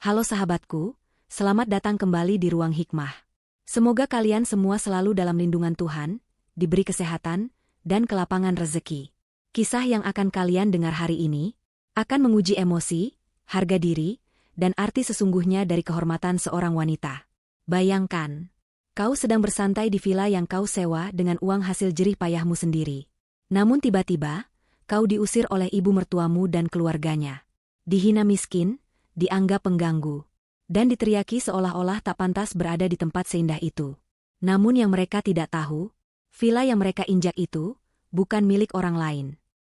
Halo sahabatku, selamat datang kembali di Ruang Hikmah. Semoga kalian semua selalu dalam lindungan Tuhan, diberi kesehatan, dan kelapangan rezeki. Kisah yang akan kalian dengar hari ini akan menguji emosi, harga diri, dan arti sesungguhnya dari kehormatan seorang wanita. Bayangkan, kau sedang bersantai di villa yang kau sewa dengan uang hasil jerih payahmu sendiri. Namun tiba-tiba, kau diusir oleh ibu mertuamu dan keluarganya. Dihina miskin, dianggap pengganggu, dan diteriaki seolah-olah tak pantas berada di tempat seindah itu. Namun yang mereka tidak tahu, villa yang mereka injak itu bukan milik orang lain,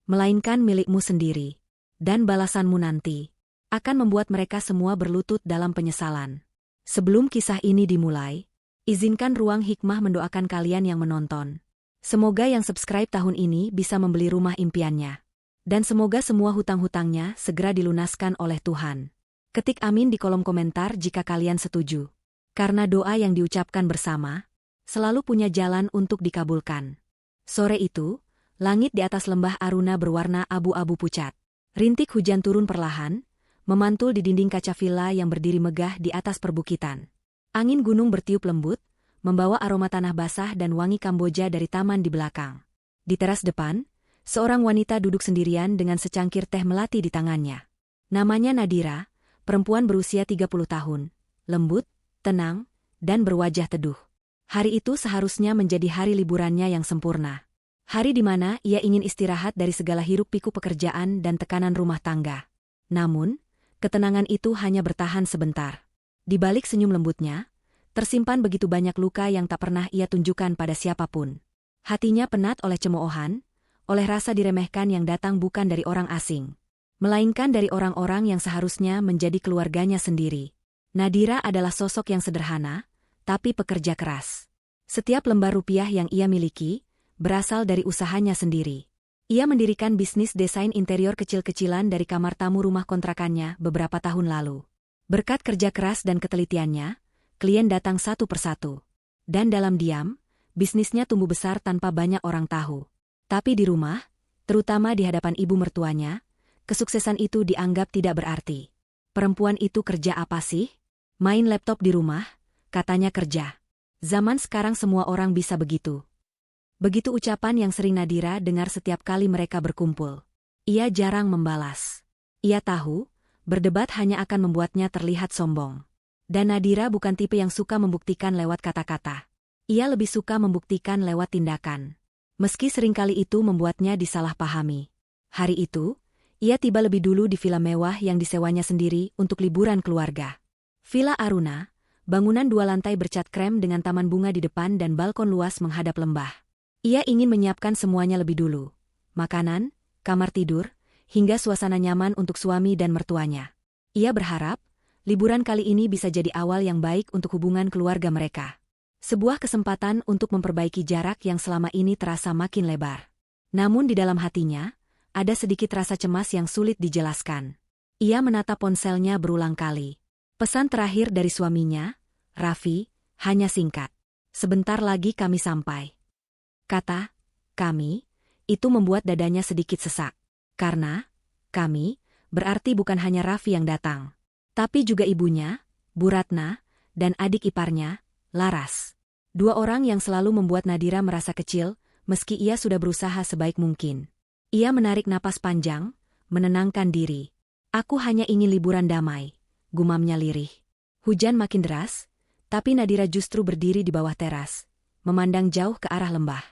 melainkan milikmu sendiri. Dan balasanmu nanti akan membuat mereka semua berlutut dalam penyesalan. Sebelum kisah ini dimulai, izinkan Ruang Hikmah mendoakan kalian yang menonton. Semoga yang subscribe tahun ini bisa membeli rumah impiannya. Dan semoga semua hutang-hutangnya segera dilunaskan oleh Tuhan. Ketik amin di kolom komentar jika kalian setuju. Karena doa yang diucapkan bersama selalu punya jalan untuk dikabulkan. Sore itu, langit di atas lembah Aruna berwarna abu-abu pucat. Rintik hujan turun perlahan, memantul di dinding kaca villa yang berdiri megah di atas perbukitan. Angin gunung bertiup lembut, membawa aroma tanah basah dan wangi Kamboja dari taman di belakang. Di teras depan, seorang wanita duduk sendirian dengan secangkir teh melati di tangannya. Namanya Nadira, perempuan berusia 30 tahun, lembut, tenang, dan berwajah teduh. Hari itu seharusnya menjadi hari liburannya yang sempurna. Hari di mana ia ingin istirahat dari segala hiruk-pikuk pekerjaan dan tekanan rumah tangga. Namun, ketenangan itu hanya bertahan sebentar. Di balik senyum lembutnya, tersimpan begitu banyak luka yang tak pernah ia tunjukkan pada siapapun. Hatinya penat oleh cemoohan, oleh rasa diremehkan yang datang bukan dari orang asing, melainkan dari orang-orang yang seharusnya menjadi keluarganya sendiri. Nadira adalah sosok yang sederhana, tapi pekerja keras. Setiap lembar rupiah yang ia miliki berasal dari usahanya sendiri. Ia mendirikan bisnis desain interior kecil-kecilan dari kamar tamu rumah kontrakannya beberapa tahun lalu. Berkat kerja keras dan ketelitiannya, klien datang satu persatu. Dan dalam diam, bisnisnya tumbuh besar tanpa banyak orang tahu. Tapi di rumah, terutama di hadapan ibu mertuanya, kesuksesan itu dianggap tidak berarti. Perempuan itu kerja apa sih? Main laptop di rumah, katanya kerja. Zaman sekarang semua orang bisa begitu. Begitu ucapan yang sering Nadira dengar setiap kali mereka berkumpul. Ia jarang membalas. Ia tahu, berdebat hanya akan membuatnya terlihat sombong. Dan Nadira bukan tipe yang suka membuktikan lewat kata-kata. Ia lebih suka membuktikan lewat tindakan. Meski seringkali itu membuatnya disalahpahami. Hari itu, ia tiba lebih dulu di villa mewah yang disewanya sendiri untuk liburan keluarga. Villa Aruna, bangunan 2 lantai bercat krem dengan taman bunga di depan dan balkon luas menghadap lembah. Ia ingin menyiapkan semuanya lebih dulu. Makanan, kamar tidur, hingga suasana nyaman untuk suami dan mertuanya. Ia berharap, liburan kali ini bisa jadi awal yang baik untuk hubungan keluarga mereka. Sebuah kesempatan untuk memperbaiki jarak yang selama ini terasa makin lebar. Namun di dalam hatinya, ada sedikit rasa cemas yang sulit dijelaskan. Ia menatap ponselnya berulang kali. Pesan terakhir dari suaminya, Raffi, hanya singkat. Sebentar lagi kami sampai. Kata, kami, itu membuat dadanya sedikit sesak. Karena, kami, berarti bukan hanya Raffi yang datang. Tapi juga ibunya, Bu Ratna, dan adik iparnya, Laras. 2 orang yang selalu membuat Nadira merasa kecil, meski ia sudah berusaha sebaik mungkin. Ia menarik napas panjang, menenangkan diri. Aku hanya ingin liburan damai, gumamnya lirih. Hujan makin deras, tapi Nadira justru berdiri di bawah teras, memandang jauh ke arah lembah.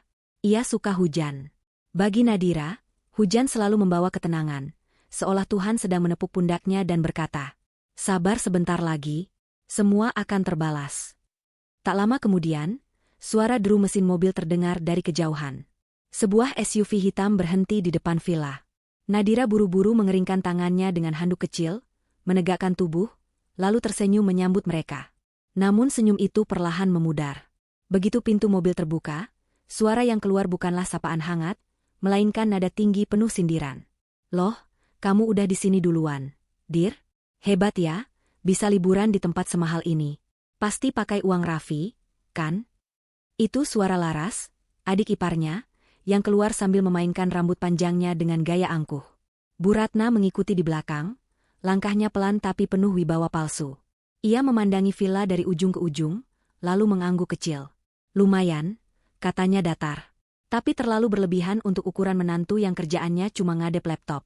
Ia suka hujan. Bagi Nadira, hujan selalu membawa ketenangan, seolah Tuhan sedang menepuk pundaknya dan berkata, sabar sebentar lagi, semua akan terbalas. Tak lama kemudian, suara deru mesin mobil terdengar dari kejauhan. Sebuah SUV hitam berhenti di depan villa. Nadira buru-buru mengeringkan tangannya dengan handuk kecil, menegakkan tubuh, lalu tersenyum menyambut mereka. Namun senyum itu perlahan memudar. Begitu pintu mobil terbuka, suara yang keluar bukanlah sapaan hangat, melainkan nada tinggi penuh sindiran. Loh, kamu udah di sini duluan, Dir? Hebat ya, bisa liburan di tempat semahal ini. Pasti pakai uang Raffi, kan? Itu suara Laras, adik iparnya, yang keluar sambil memainkan rambut panjangnya dengan gaya angkuh. Bu Ratna mengikuti di belakang, langkahnya pelan tapi penuh wibawa palsu. Ia memandangi villa dari ujung ke ujung, lalu mengangguk kecil. Lumayan, katanya datar. Tapi terlalu berlebihan untuk ukuran menantu yang kerjaannya cuma ngadep laptop.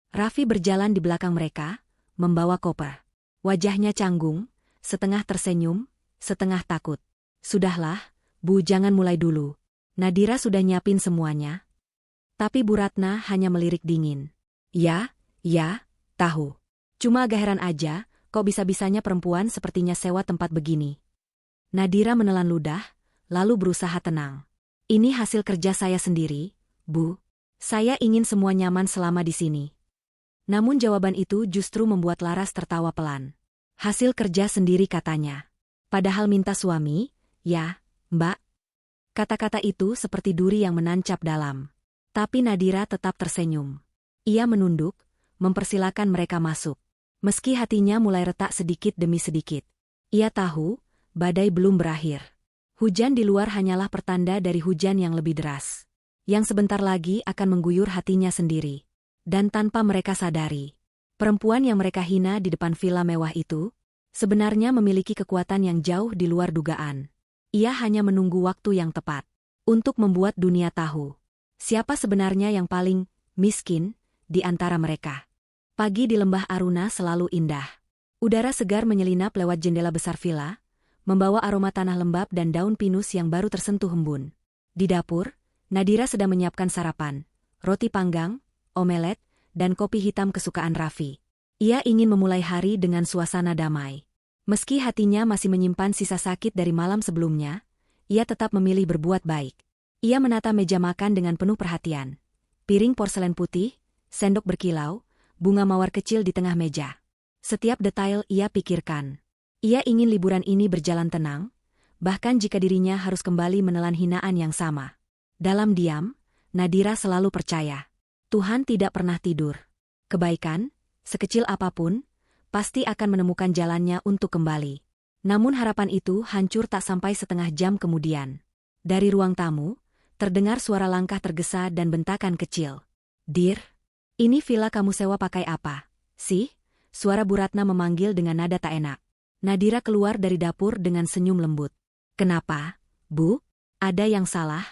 Raffi berjalan di belakang mereka, membawa koper. Wajahnya canggung, setengah tersenyum, setengah takut. Sudahlah, Bu, jangan mulai dulu. Nadira sudah nyiapin semuanya. Tapi Bu Ratna hanya melirik dingin. Ya, tahu. Cuma agak heran aja, kok bisa-bisanya perempuan sepertinya sewa tempat begini. Nadira menelan ludah, lalu berusaha tenang. Ini hasil kerja saya sendiri, Bu. Saya ingin semua nyaman selama di sini. Namun jawaban itu justru membuat Laras tertawa pelan. Hasil kerja sendiri katanya. Padahal minta suami, ya, Mbak. Kata-kata itu seperti duri yang menancap dalam. Tapi Nadira tetap tersenyum. Ia menunduk, mempersilakan mereka masuk. Meski hatinya mulai retak sedikit demi sedikit. Ia tahu, badai belum berakhir. Hujan di luar hanyalah pertanda dari hujan yang lebih deras. Yang sebentar lagi akan mengguyur hatinya sendiri. Dan tanpa mereka sadari, perempuan yang mereka hina di depan villa mewah itu, sebenarnya memiliki kekuatan yang jauh di luar dugaan. Ia hanya menunggu waktu yang tepat untuk membuat dunia tahu siapa sebenarnya yang paling miskin di antara mereka. Pagi di lembah Aruna selalu indah. Udara segar menyelinap lewat jendela besar villa, membawa aroma tanah lembab dan daun pinus yang baru tersentuh embun. Di dapur, Nadira sedang menyiapkan sarapan, roti panggang, omelet, dan kopi hitam kesukaan Raffi. Ia ingin memulai hari dengan suasana damai. Meski hatinya masih menyimpan sisa sakit dari malam sebelumnya, ia tetap memilih berbuat baik. Ia menata meja makan dengan penuh perhatian. Piring porselen putih, sendok berkilau, bunga mawar kecil di tengah meja. Setiap detail ia pikirkan. Ia ingin liburan ini berjalan tenang, bahkan jika dirinya harus kembali menelan hinaan yang sama. Dalam diam, Nadira selalu percaya. Tuhan tidak pernah tidur. Kebaikan, sekecil apapun, pasti akan menemukan jalannya untuk kembali. Namun harapan itu hancur tak sampai setengah jam kemudian. Dari ruang tamu, terdengar suara langkah tergesa dan bentakan kecil. "Dir, ini villa kamu sewa pakai apa sih?" Suara Bu Ratna memanggil dengan nada tak enak. Nadira keluar dari dapur dengan senyum lembut. "Kenapa, Bu? Ada yang salah?"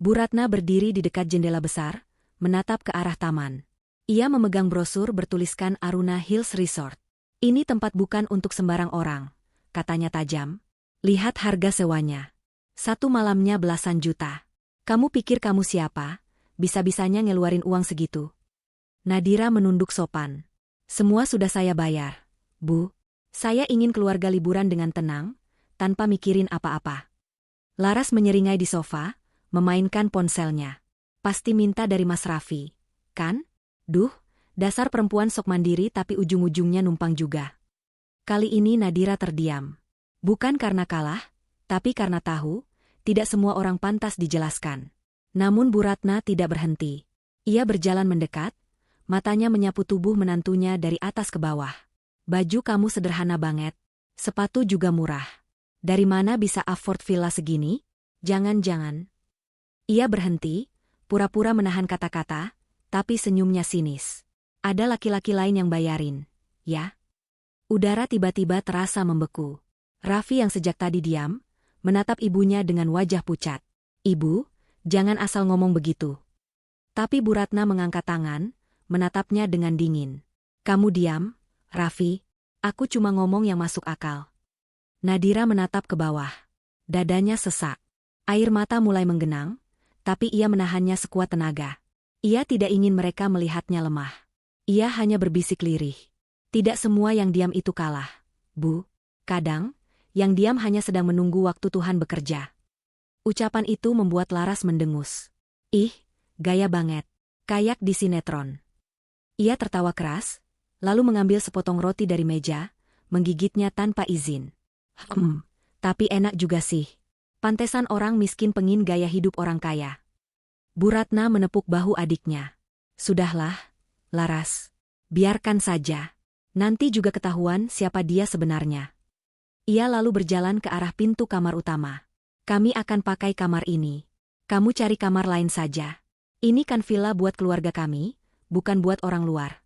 Bu Ratna berdiri di dekat jendela besar, menatap ke arah taman. Ia memegang brosur bertuliskan Aruna Hills Resort. "Ini tempat bukan untuk sembarang orang," katanya tajam. "Lihat harga sewanya. 1 malamnya belasan juta. Kamu pikir kamu siapa? Bisa-bisanya ngeluarin uang segitu?" Nadira menunduk sopan. "Semua sudah saya bayar, Bu. Saya ingin keluarga liburan dengan tenang, tanpa mikirin apa-apa." Laras menyeringai di sofa, memainkan ponselnya. "Pasti minta dari Mas Raffi, kan? Duh, dasar perempuan sok mandiri tapi ujung-ujungnya numpang juga." Kali ini Nadira terdiam. Bukan karena kalah, tapi karena tahu, tidak semua orang pantas dijelaskan. Namun Bu Ratna tidak berhenti. Ia berjalan mendekat, matanya menyapu tubuh menantunya dari atas ke bawah. "Baju kamu sederhana banget. Sepatu juga murah. Dari mana bisa afford villa segini? Jangan-jangan." Ia berhenti, pura-pura menahan kata-kata, tapi senyumnya sinis. "Ada laki-laki lain yang bayarin, ya?" Udara tiba-tiba terasa membeku. Raffi yang sejak tadi diam, menatap ibunya dengan wajah pucat. "Ibu, jangan asal ngomong begitu." Tapi Bu Ratna mengangkat tangan, menatapnya dengan dingin. "Kamu diam, Raffi. Aku cuma ngomong yang masuk akal." Nadira menatap ke bawah. Dadanya sesak. Air mata mulai menggenang, tapi ia menahannya sekuat tenaga. Ia tidak ingin mereka melihatnya lemah. Ia hanya berbisik lirih. "Tidak semua yang diam itu kalah, Bu. Kadang, yang diam hanya sedang menunggu waktu Tuhan bekerja." Ucapan itu membuat Laras mendengus. "Ih, gaya banget. Kayak di sinetron." Ia tertawa keras, lalu mengambil sepotong roti dari meja, menggigitnya tanpa izin. Tapi enak juga sih. Pantesan orang miskin pengin gaya hidup orang kaya." Bu Ratna menepuk bahu adiknya. "Sudahlah, Laras. Biarkan saja. Nanti juga ketahuan siapa dia sebenarnya." Ia lalu berjalan ke arah pintu kamar utama. "Kami akan pakai kamar ini. Kamu cari kamar lain saja. Ini kan villa buat keluarga kami, bukan buat orang luar."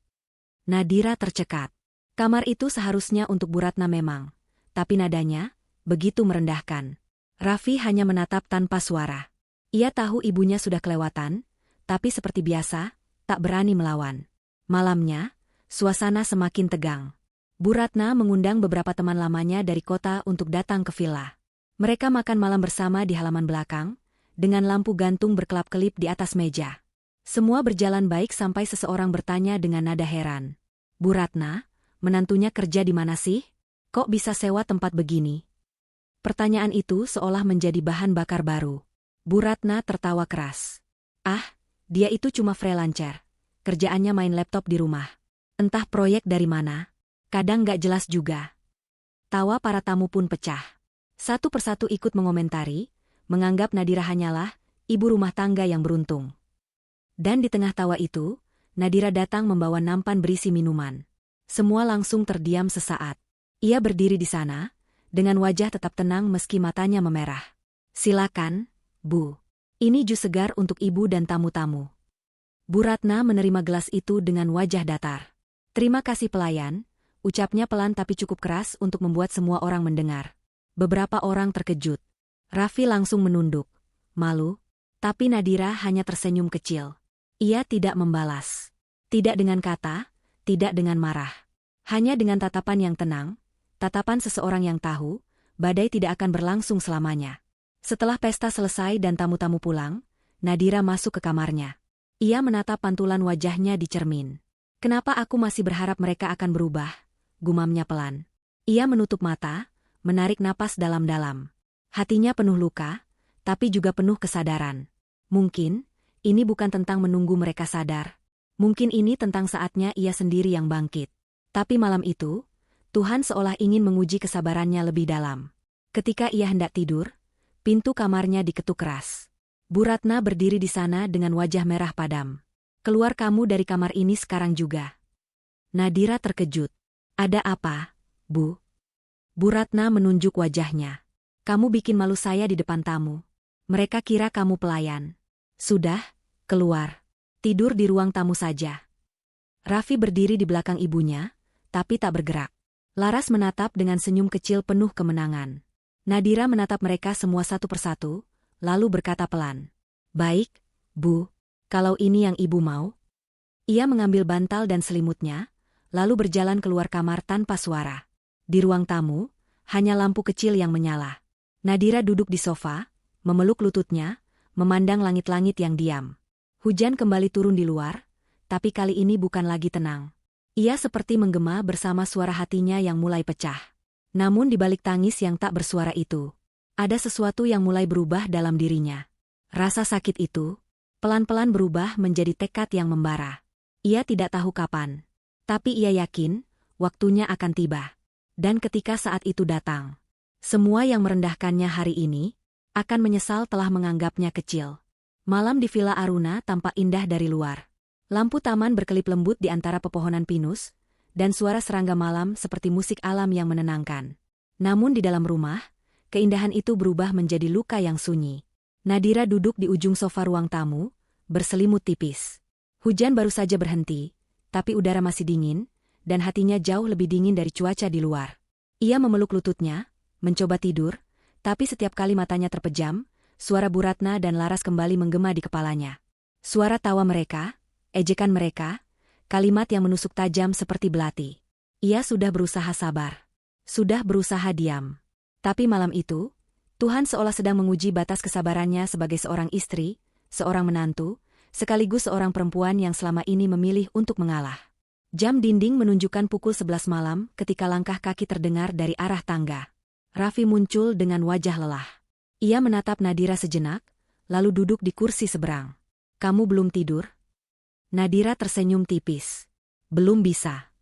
Nadira tercekat. Kamar itu seharusnya untuk Bu Ratna memang, tapi nadanya begitu merendahkan. Raffi hanya menatap tanpa suara. Ia tahu ibunya sudah kelewatan, tapi seperti biasa, tak berani melawan. Malamnya, suasana semakin tegang. Bu Ratna mengundang beberapa teman lamanya dari kota untuk datang ke villa. Mereka makan malam bersama di halaman belakang, dengan lampu gantung berkelap-kelip di atas meja. Semua berjalan baik sampai seseorang bertanya dengan nada heran. Bu Ratna, menantunya kerja di mana sih? Kok bisa sewa tempat begini? Pertanyaan itu seolah menjadi bahan bakar baru. Bu Ratna tertawa keras. Ah, dia itu cuma freelancer. Kerjaannya main laptop di rumah. Entah proyek dari mana. Kadang gak jelas juga. Tawa para tamu pun pecah. Satu persatu ikut mengomentari, menganggap Nadira hanyalah ibu rumah tangga yang beruntung. Dan di tengah tawa itu, Nadira datang membawa nampan berisi minuman. Semua langsung terdiam sesaat. Ia berdiri di sana, dengan wajah tetap tenang meski matanya memerah. Silakan, Bu. Ini jus segar untuk ibu dan tamu-tamu. Bu Ratna menerima gelas itu dengan wajah datar. Terima kasih pelayan, ucapnya pelan tapi cukup keras untuk membuat semua orang mendengar. Beberapa orang terkejut. Raffi langsung menunduk. Malu, tapi Nadira hanya tersenyum kecil. Ia tidak membalas. Tidak dengan kata, tidak dengan marah. Hanya dengan tatapan yang tenang, tatapan seseorang yang tahu, badai tidak akan berlangsung selamanya. Setelah pesta selesai dan tamu-tamu pulang, Nadira masuk ke kamarnya. Ia menatap pantulan wajahnya di cermin. Kenapa aku masih berharap mereka akan berubah? Gumamnya pelan. Ia menutup mata, menarik napas dalam-dalam. Hatinya penuh luka, tapi juga penuh kesadaran. Mungkin, ini bukan tentang menunggu mereka sadar. Mungkin ini tentang saatnya ia sendiri yang bangkit. Tapi malam itu, Tuhan seolah ingin menguji kesabarannya lebih dalam. Ketika ia hendak tidur, pintu kamarnya diketuk keras. Bu Ratna berdiri di sana dengan wajah merah padam. Keluar kamu dari kamar ini sekarang juga. Nadira terkejut. Ada apa, Bu? Bu Ratna menunjuk wajahnya. Kamu bikin malu saya di depan tamu. Mereka kira kamu pelayan. Sudah, keluar. Tidur di ruang tamu saja. Raffi berdiri di belakang ibunya, tapi tak bergerak. Laras menatap dengan senyum kecil penuh kemenangan. Nadira menatap mereka semua satu persatu, lalu berkata pelan. Baik, Bu, kalau ini yang ibu mau. Ia mengambil bantal dan selimutnya, lalu berjalan keluar kamar tanpa suara. Di ruang tamu, hanya lampu kecil yang menyala. Nadira duduk di sofa, memeluk lututnya, memandang langit-langit yang diam. Hujan kembali turun di luar, tapi kali ini bukan lagi tenang. Ia seperti menggema bersama suara hatinya yang mulai pecah. Namun di balik tangis yang tak bersuara itu, ada sesuatu yang mulai berubah dalam dirinya. Rasa sakit itu, pelan-pelan berubah menjadi tekad yang membara. Ia tidak tahu kapan, tapi ia yakin, waktunya akan tiba. Dan ketika saat itu datang, semua yang merendahkannya hari ini, akan menyesal telah menganggapnya kecil. Malam di Villa Aruna tampak indah dari luar. Lampu taman berkelip lembut di antara pepohonan pinus, dan suara serangga malam seperti musik alam yang menenangkan. Namun di dalam rumah, keindahan itu berubah menjadi luka yang sunyi. Nadira duduk di ujung sofa ruang tamu, berselimut tipis. Hujan baru saja berhenti, tapi udara masih dingin, dan hatinya jauh lebih dingin dari cuaca di luar. Ia memeluk lututnya, mencoba tidur, tapi setiap kali matanya terpejam, suara Bu Ratna dan Laras kembali menggema di kepalanya. Suara tawa mereka, ejekan mereka, kalimat yang menusuk tajam seperti belati. Ia sudah berusaha sabar. Sudah berusaha diam. Tapi malam itu, Tuhan seolah sedang menguji batas kesabarannya sebagai seorang istri, seorang menantu, sekaligus seorang perempuan yang selama ini memilih untuk mengalah. Jam dinding menunjukkan pukul 11 malam ketika langkah kaki terdengar dari arah tangga. Raffi muncul dengan wajah lelah. Ia menatap Nadira sejenak, lalu duduk di kursi seberang. Kamu belum tidur? Nadira tersenyum tipis. Belum bisa.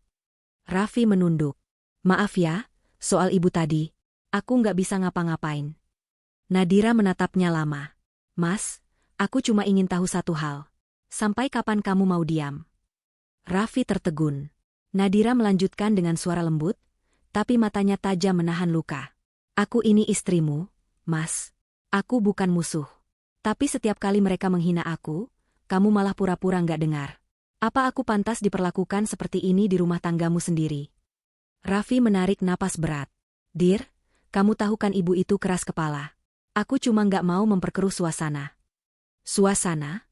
Raffi menunduk. Maaf ya, soal ibu tadi, aku nggak bisa ngapa-ngapain. Nadira menatapnya lama. Mas, aku cuma ingin tahu satu hal. Sampai kapan kamu mau diam? Raffi tertegun. Nadira melanjutkan dengan suara lembut, tapi matanya tajam menahan luka. Aku ini istrimu, Mas. Aku bukan musuh. Tapi setiap kali mereka menghina aku, kamu malah pura-pura nggak dengar. Apa aku pantas diperlakukan seperti ini di rumah tanggamu sendiri? Raffi menarik napas berat. Dir, kamu tahu kan ibu itu keras kepala. Aku cuma nggak mau memperkeruh suasana. Suasana?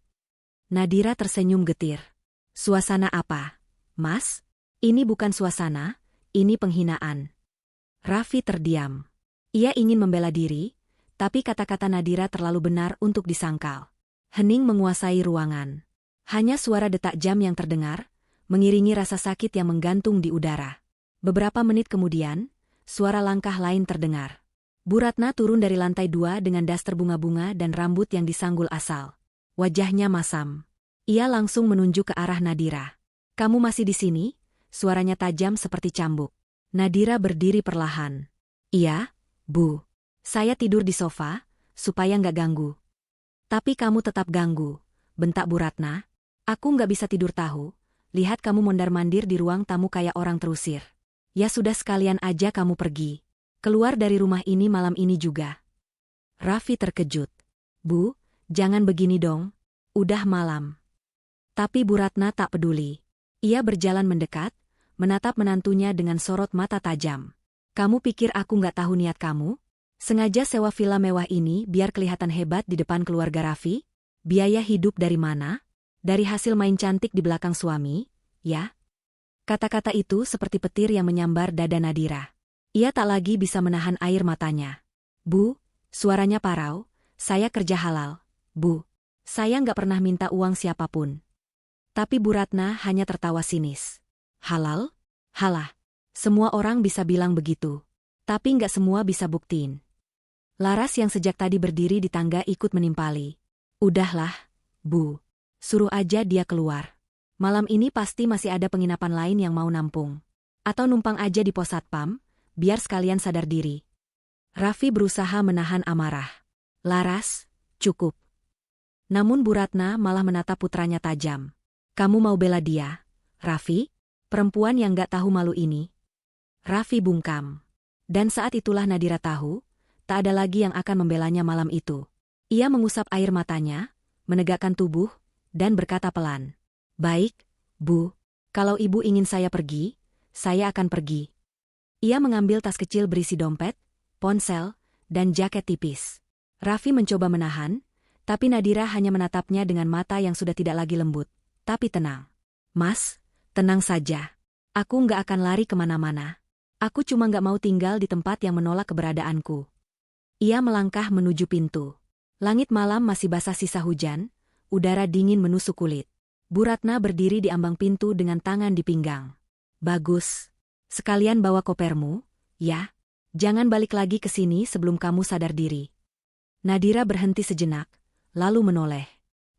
Nadira tersenyum getir. Suasana apa, Mas? Ini bukan suasana, ini penghinaan. Raffi terdiam. Ia ingin membela diri, tapi kata-kata Nadira terlalu benar untuk disangkal. Hening menguasai ruangan. Hanya suara detak jam yang terdengar, mengiringi rasa sakit yang menggantung di udara. Beberapa menit kemudian, suara langkah lain terdengar. Bu Ratna turun dari lantai 2 dengan daster bunga-bunga dan rambut yang disanggul asal. Wajahnya masam. Ia langsung menunjuk ke arah Nadira. Kamu masih di sini? Suaranya tajam seperti cambuk. Nadira berdiri perlahan. Iya, Bu. Saya tidur di sofa, supaya nggak ganggu. Tapi kamu tetap ganggu, bentak Bu Ratna. Aku nggak bisa tidur tahu. Lihat kamu mondar-mandir di ruang tamu kayak orang terusir. Ya sudah sekalian aja kamu pergi. Keluar dari rumah ini malam ini juga. Raffi terkejut. Bu, jangan begini dong. Udah malam. Tapi Bu Ratna tak peduli. Ia berjalan mendekat, menatap menantunya dengan sorot mata tajam. Kamu pikir aku nggak tahu niat kamu? Sengaja sewa villa mewah ini biar kelihatan hebat di depan keluarga Raffi? Biaya hidup dari mana? Dari hasil main cantik di belakang suami, ya? Kata-kata itu seperti petir yang menyambar dada Nadira. Ia tak lagi bisa menahan air matanya. Bu, suaranya parau, saya kerja halal. Bu, saya nggak pernah minta uang siapapun. Tapi Bu Ratna hanya tertawa sinis. Halal? Halah. Semua orang bisa bilang begitu. Tapi nggak semua bisa buktiin. Laras yang sejak tadi berdiri di tangga ikut menimpali. Udahlah, Bu. Suruh aja dia keluar. Malam ini pasti masih ada penginapan lain yang mau nampung. Atau numpang aja di pos satpam, biar sekalian sadar diri. Raffi berusaha menahan amarah. Laras, cukup. Namun Bu Ratna malah menatap putranya tajam. Kamu mau bela dia, Raffi? Perempuan yang gak tahu malu ini. Raffi bungkam. Dan saat itulah Nadira tahu, tak ada lagi yang akan membelanya malam itu. Ia mengusap air matanya, menegakkan tubuh, dan berkata pelan. Baik, Bu. Kalau Ibu ingin saya pergi, saya akan pergi. Ia mengambil tas kecil berisi dompet, ponsel, dan jaket tipis. Raffi mencoba menahan, tapi Nadira hanya menatapnya dengan mata yang sudah tidak lagi lembut, tapi tenang. Mas, tenang saja. Aku nggak akan lari kemana-mana. Aku cuma nggak mau tinggal di tempat yang menolak keberadaanku. Ia melangkah menuju pintu. Langit malam masih basah sisa hujan, udara dingin menusuk kulit. Bu Ratna berdiri di ambang pintu dengan tangan di pinggang. Bagus. Sekalian bawa kopermu, ya? Jangan balik lagi ke sini sebelum kamu sadar diri. Nadira berhenti sejenak, lalu menoleh.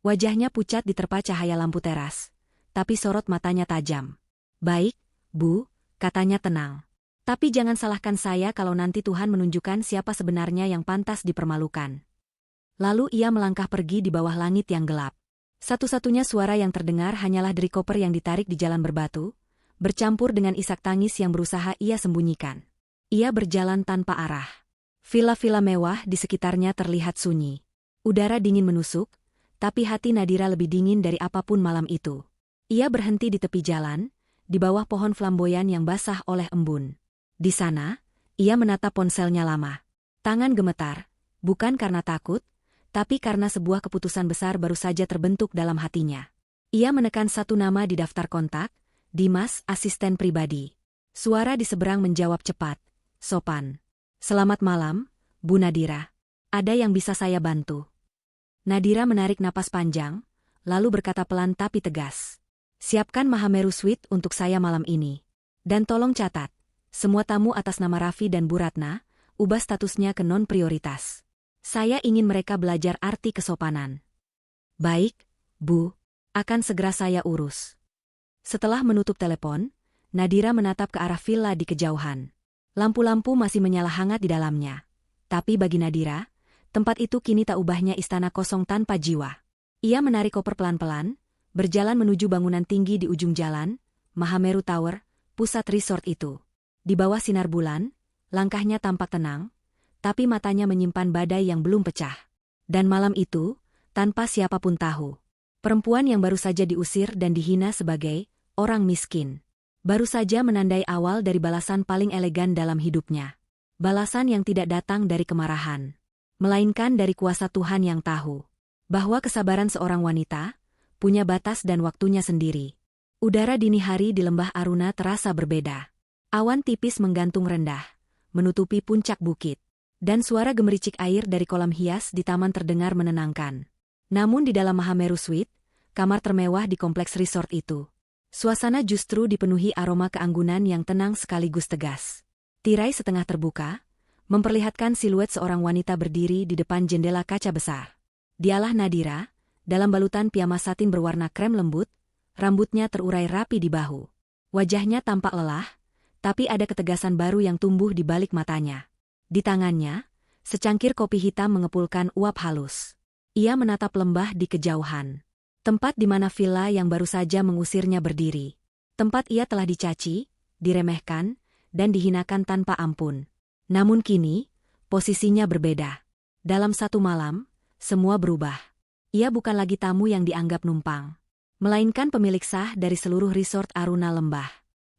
Wajahnya pucat diterpa cahaya lampu teras, tapi sorot matanya tajam. Baik, Bu, katanya tenang. Tapi jangan salahkan saya kalau nanti Tuhan menunjukkan siapa sebenarnya yang pantas dipermalukan. Lalu ia melangkah pergi di bawah langit yang gelap. Satu-satunya suara yang terdengar hanyalah deri koper yang ditarik di jalan berbatu, bercampur dengan isak tangis yang berusaha ia sembunyikan. Ia berjalan tanpa arah. Villa-villa mewah di sekitarnya terlihat sunyi. Udara dingin menusuk, tapi hati Nadira lebih dingin dari apapun malam itu. Ia berhenti di tepi jalan, di bawah pohon flamboyan yang basah oleh embun. Di sana, ia menatap ponselnya lama. Tangan gemetar, bukan karena takut, tapi karena sebuah keputusan besar baru saja terbentuk dalam hatinya. Ia menekan satu nama di daftar kontak, Dimas, asisten pribadi. Suara di seberang menjawab cepat, sopan. Selamat malam, Bu Nadira. Ada yang bisa saya bantu? Nadira menarik napas panjang, lalu berkata pelan tapi tegas. Siapkan Mahameru Suite untuk saya malam ini. Dan tolong catat, semua tamu atas nama Raffi dan Bu Ratna, ubah statusnya ke non-prioritas. Saya ingin mereka belajar arti kesopanan. Baik, Bu. Akan segera saya urus. Setelah menutup telepon, Nadira menatap ke arah villa di kejauhan. Lampu-lampu masih menyala hangat di dalamnya. Tapi bagi Nadira, tempat itu kini tak ubahnya istana kosong tanpa jiwa. Ia menarik koper pelan-pelan, berjalan menuju bangunan tinggi di ujung jalan, Mahameru Tower, pusat resort itu. Di bawah sinar bulan, langkahnya tampak tenang, tapi matanya menyimpan badai yang belum pecah. Dan malam itu, tanpa siapapun tahu, Perempuan yang baru saja diusir dan dihina sebagai orang miskin. Baru saja menandai awal dari balasan paling elegan dalam hidupnya. Balasan yang tidak datang dari kemarahan, melainkan dari kuasa Tuhan yang tahu bahwa kesabaran seorang wanita punya batas dan waktunya sendiri. Udara dini hari di lembah Aruna terasa berbeda. Awan tipis menggantung rendah, menutupi puncak bukit, dan suara gemericik air dari kolam hias di taman terdengar menenangkan. Namun di dalam Mahameru Suite, kamar termewah di kompleks resort itu, suasana justru dipenuhi aroma keanggunan yang tenang sekaligus tegas. Tirai setengah terbuka, memperlihatkan siluet seorang wanita berdiri di depan jendela kaca besar. Dialah Nadira, dalam balutan piyama satin berwarna krem lembut, rambutnya terurai rapi di bahu. Wajahnya tampak lelah, tapi ada ketegasan baru yang tumbuh di balik matanya. Di tangannya, secangkir kopi hitam mengepulkan uap halus. Ia menatap lembah di kejauhan. Tempat di mana villa yang baru saja mengusirnya berdiri. Tempat ia telah dicaci, diremehkan, dan dihinakan tanpa ampun. Namun kini, posisinya berbeda. Dalam satu malam, semua berubah. Ia bukan lagi tamu yang dianggap numpang, melainkan pemilik sah dari seluruh resort Aruna Lembah.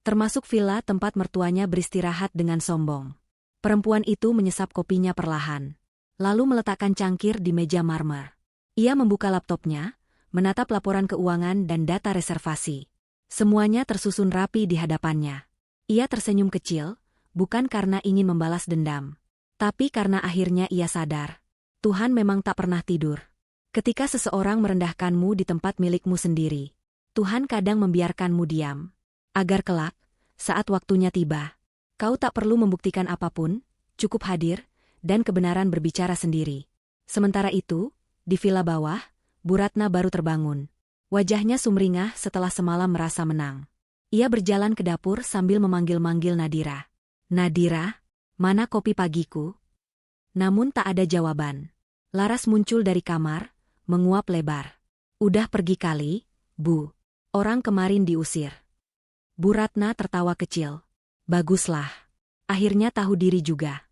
Termasuk villa tempat mertuanya beristirahat dengan sombong. Perempuan itu menyesap kopinya perlahan, lalu meletakkan cangkir di meja marmer. Ia membuka laptopnya, menatap laporan keuangan dan data reservasi. Semuanya tersusun rapi di hadapannya. Ia tersenyum kecil, bukan karena ingin membalas dendam, tapi karena akhirnya ia sadar. Tuhan memang tak pernah tidur. Ketika seseorang merendahkanmu di tempat milikmu sendiri, Tuhan kadang membiarkanmu diam. Agar kelak, saat waktunya tiba, kau tak perlu membuktikan apapun, cukup hadir, dan kebenaran berbicara sendiri. Sementara itu, di villa bawah, Bu Ratna baru terbangun. Wajahnya sumringah setelah semalam merasa menang. Ia berjalan ke dapur sambil memanggil-manggil Nadira. Nadira, mana kopi pagiku? Namun tak ada jawaban. Laras muncul dari kamar, menguap lebar. Udah pergi kali, Bu. Orang kemarin diusir. Bu Ratna tertawa kecil. Baguslah. Akhirnya tahu diri juga.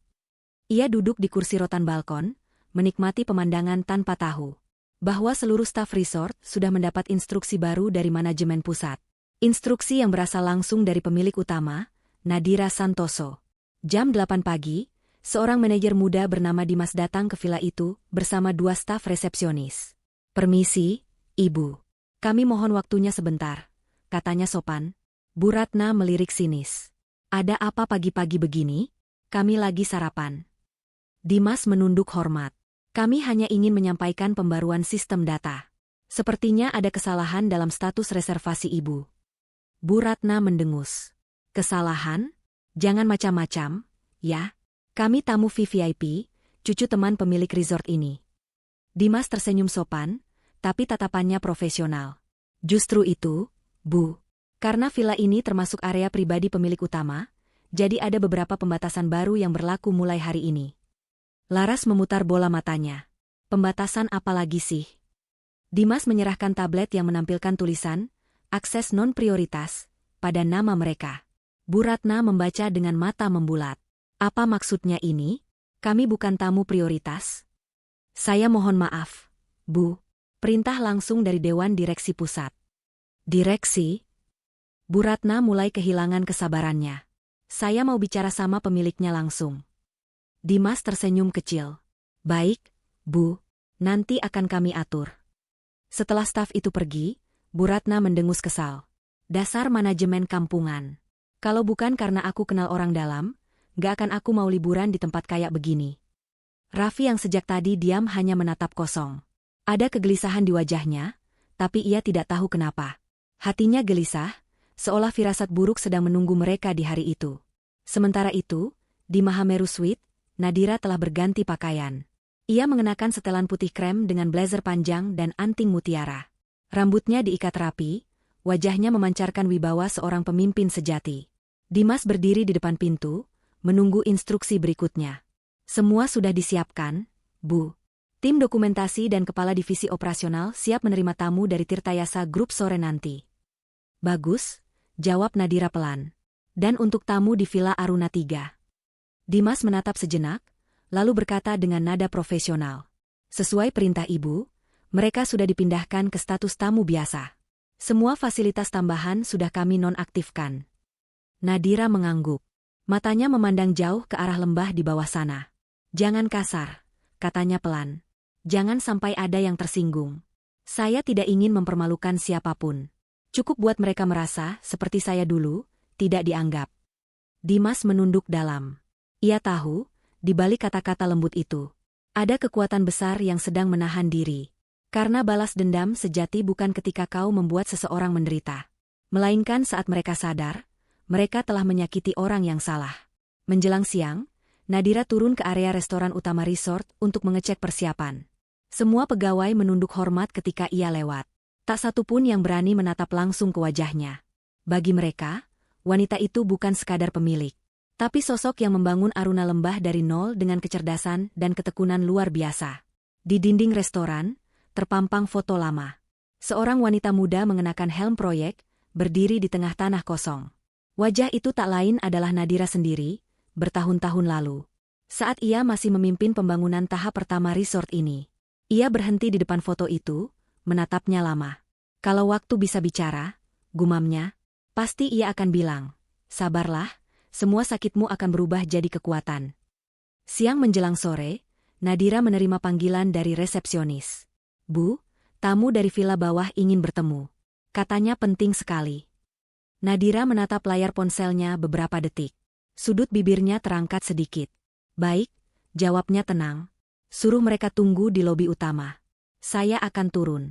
Ia duduk di kursi rotan balkon, menikmati pemandangan tanpa tahu bahwa seluruh staf resort sudah mendapat instruksi baru dari manajemen pusat. Instruksi yang berasal langsung dari pemilik utama, Nadira Santoso. Jam 8 pagi, seorang manajer muda bernama Dimas datang ke villa itu bersama 2 staf resepsionis. Permisi, Ibu. Kami mohon waktunya sebentar, katanya sopan. Bu Ratna melirik sinis. Ada apa pagi-pagi begini? Kami lagi sarapan. Dimas menunduk hormat. Kami hanya ingin menyampaikan pembaruan sistem data. Sepertinya ada kesalahan dalam status reservasi Ibu. Bu Ratna mendengus. Kesalahan? Jangan macam-macam, ya. Kami tamu VVIP, cucu teman pemilik resort ini. Dimas tersenyum sopan, tapi tatapannya profesional. Justru itu, Bu. Karena villa ini termasuk area pribadi pemilik utama, jadi ada beberapa pembatasan baru yang berlaku mulai hari ini. Laras memutar bola matanya. Pembatasan apa lagi sih? Dimas menyerahkan tablet yang menampilkan tulisan, akses non-prioritas, pada nama mereka. Bu Ratna membaca dengan mata membulat. Apa maksudnya ini? Kami bukan tamu prioritas. Saya mohon maaf, Bu. Perintah langsung dari Dewan Direksi Pusat. Direksi? Bu Ratna mulai kehilangan kesabarannya. Saya mau bicara sama pemiliknya langsung. Dimas tersenyum kecil. Baik, Bu. Nanti akan kami atur. Setelah staf itu pergi, Bu Ratna mendengus kesal. Dasar manajemen kampungan. Kalau bukan karena aku kenal orang dalam, gak akan aku mau liburan di tempat kayak begini. Raffi yang sejak tadi diam hanya menatap kosong. Ada kegelisahan di wajahnya, tapi ia tidak tahu kenapa. Hatinya gelisah, seolah firasat buruk sedang menunggu mereka di hari itu. Sementara itu, di Mahameru Suite, Nadira telah berganti pakaian. Ia mengenakan setelan putih krem dengan blazer panjang dan anting mutiara. Rambutnya diikat rapi, wajahnya memancarkan wibawa seorang pemimpin sejati. Dimas berdiri di depan pintu, menunggu instruksi berikutnya. Semua sudah disiapkan, Bu. Tim dokumentasi dan kepala divisi operasional siap menerima tamu dari Tirtayasa Group sore nanti. Bagus, jawab Nadira pelan. Dan untuk tamu di Villa Aruna 3. Dimas menatap sejenak, lalu berkata dengan nada profesional. Sesuai perintah Ibu, Mereka sudah dipindahkan ke status tamu biasa. Semua fasilitas tambahan sudah kami nonaktifkan. Nadira mengangguk. Matanya memandang jauh ke arah lembah di bawah sana. Jangan kasar, katanya pelan. Jangan sampai ada yang tersinggung. Saya tidak ingin mempermalukan siapapun. Cukup buat mereka merasa seperti saya dulu, tidak dianggap. Dimas menunduk dalam. Ia tahu, di balik kata-kata lembut itu, ada kekuatan besar yang sedang menahan diri. Karena balas dendam sejati bukan ketika kau membuat seseorang menderita. Melainkan saat mereka sadar, mereka telah menyakiti orang yang salah. Menjelang siang, Nadira turun ke area restoran utama resort untuk mengecek persiapan. Semua pegawai menunduk hormat ketika ia lewat. Tak satu pun yang berani menatap langsung ke wajahnya. Bagi mereka, wanita itu bukan sekadar pemilik, tapi sosok yang membangun aruna lembah dari nol dengan kecerdasan dan ketekunan luar biasa. Di dinding restoran, terpampang foto lama. Seorang wanita muda mengenakan helm proyek, berdiri di tengah tanah kosong. Wajah itu tak lain adalah Nadira sendiri, bertahun-tahun lalu. Saat ia masih memimpin pembangunan tahap pertama resort ini. Ia berhenti di depan foto itu, menatapnya lama. Kalau waktu bisa bicara, gumamnya, pasti ia akan bilang, sabarlah, semua sakitmu akan berubah jadi kekuatan. Siang menjelang sore, Nadira menerima panggilan dari resepsionis. Bu, tamu dari villa bawah ingin bertemu. Katanya penting sekali. Nadira menatap layar ponselnya beberapa detik. Sudut bibirnya terangkat sedikit. Baik, jawabnya tenang. Suruh mereka tunggu di lobi utama. Saya akan turun.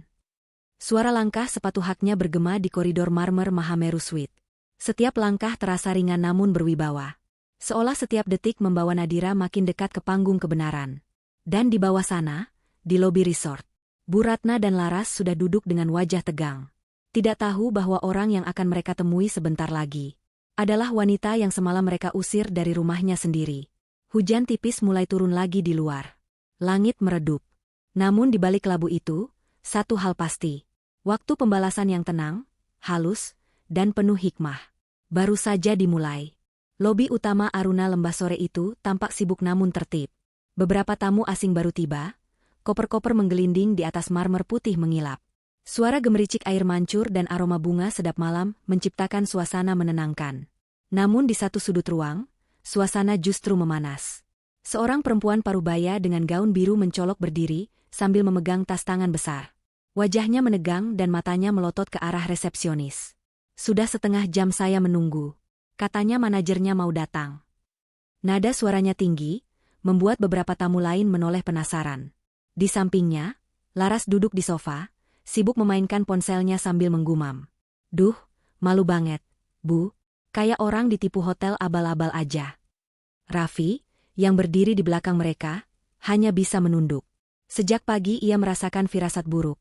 Suara langkah sepatu haknya bergema di koridor marmer Mahameru Suite. Setiap langkah terasa ringan namun berwibawa. Seolah setiap detik membawa Nadira makin dekat ke panggung kebenaran. Dan di bawah sana, di lobi resort, Bu Ratna dan Laras sudah duduk dengan wajah tegang. Tidak tahu bahwa orang yang akan mereka temui sebentar lagi adalah wanita yang semalam mereka usir dari rumahnya sendiri. Hujan tipis mulai turun lagi di luar. Langit meredup. Namun di balik labu itu, satu hal pasti. Waktu pembalasan yang tenang, halus, dan penuh hikmah baru saja dimulai. Lobi utama aruna lembah sore itu tampak sibuk namun tertib. Beberapa tamu asing baru tiba, koper-koper menggelinding di atas marmer putih mengilap. Suara gemericik air mancur dan aroma bunga sedap malam menciptakan suasana menenangkan. Namun di satu sudut ruang, suasana justru memanas. Seorang perempuan parubaya dengan gaun biru mencolok berdiri, sambil memegang tas tangan besar. Wajahnya menegang dan matanya melotot ke arah resepsionis. Sudah setengah jam saya menunggu. Katanya manajernya mau datang. Nada suaranya tinggi, membuat beberapa tamu lain menoleh penasaran. Di sampingnya, Laras duduk di sofa, sibuk memainkan ponselnya sambil menggumam. Duh, malu banget, Bu. Kayak orang ditipu hotel abal-abal aja. Raffi, yang berdiri di belakang mereka, hanya bisa menunduk. Sejak pagi ia merasakan firasat buruk,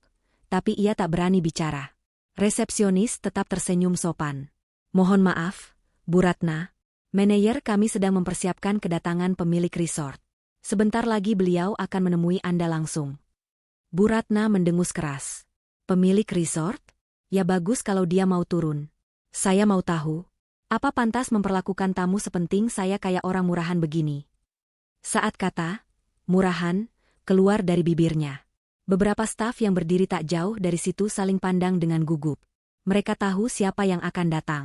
tapi ia tak berani bicara. Resepsionis tetap tersenyum sopan. Mohon maaf, Bu Ratna. Manajer kami sedang mempersiapkan kedatangan pemilik resort. Sebentar lagi beliau akan menemui Anda langsung. Bu Ratna mendengus keras. Pemilik resort? Ya bagus kalau dia mau turun. Saya mau tahu, apa pantas memperlakukan tamu sepenting saya kayak orang murahan begini? Saat kata murahan keluar dari bibirnya, beberapa staf yang berdiri tak jauh dari situ saling pandang dengan gugup. Mereka tahu siapa yang akan datang.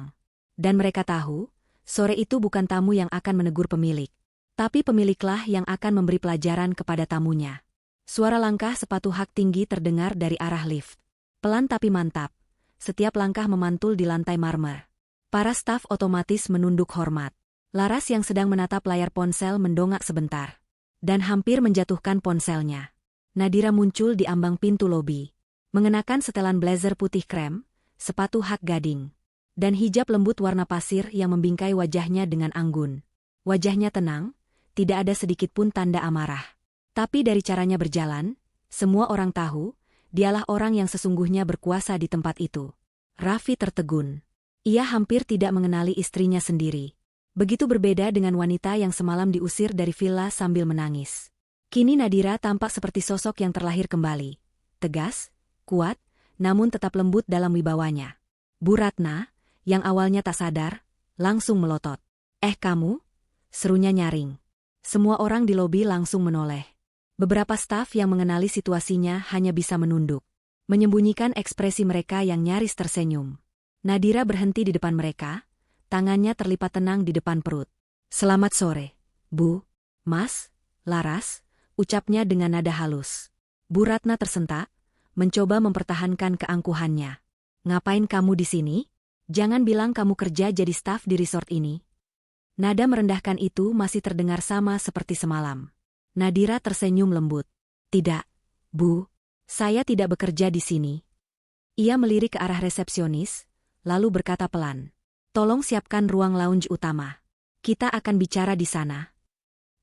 Dan mereka tahu, sore itu bukan tamu yang akan menegur pemilik, tapi pemiliklah yang akan memberi pelajaran kepada tamunya. Suara langkah sepatu hak tinggi terdengar dari arah lift. Pelan tapi mantap. Setiap langkah memantul di lantai marmer. Para staf otomatis menunduk hormat. Laras yang sedang menatap layar ponsel mendongak sebentar. Dan hampir menjatuhkan ponselnya. Nadira muncul di ambang pintu lobi. Mengenakan setelan blazer putih krem, sepatu hak gading, dan hijab lembut warna pasir yang membingkai wajahnya dengan anggun. Wajahnya tenang, tidak ada sedikit pun tanda amarah. Tapi dari caranya berjalan, semua orang tahu, dialah orang yang sesungguhnya berkuasa di tempat itu. Raffi tertegun. Ia hampir tidak mengenali istrinya sendiri. Begitu berbeda dengan wanita yang semalam diusir dari villa sambil menangis. Kini Nadira tampak seperti sosok yang terlahir kembali. Tegas, kuat, namun tetap lembut dalam wibawanya. Bu Ratna, yang awalnya tak sadar, langsung melotot. Kamu? Serunya nyaring. Semua orang di lobi langsung menoleh. Beberapa staf yang mengenali situasinya hanya bisa menunduk, menyembunyikan ekspresi mereka yang nyaris tersenyum. Nadira berhenti di depan mereka, tangannya terlipat tenang di depan perut. "Selamat sore, Bu, Mas, Laras," ucapnya dengan nada halus. Bu Ratna tersentak, mencoba mempertahankan keangkuhannya. "Ngapain kamu di sini? Jangan bilang kamu kerja jadi staf di resort ini." Nada merendahkan itu masih terdengar sama seperti semalam. Nadira tersenyum lembut. "Tidak, Bu. Saya tidak bekerja di sini." Ia melirik ke arah resepsionis, lalu berkata pelan. "Tolong siapkan ruang lounge utama. Kita akan bicara di sana."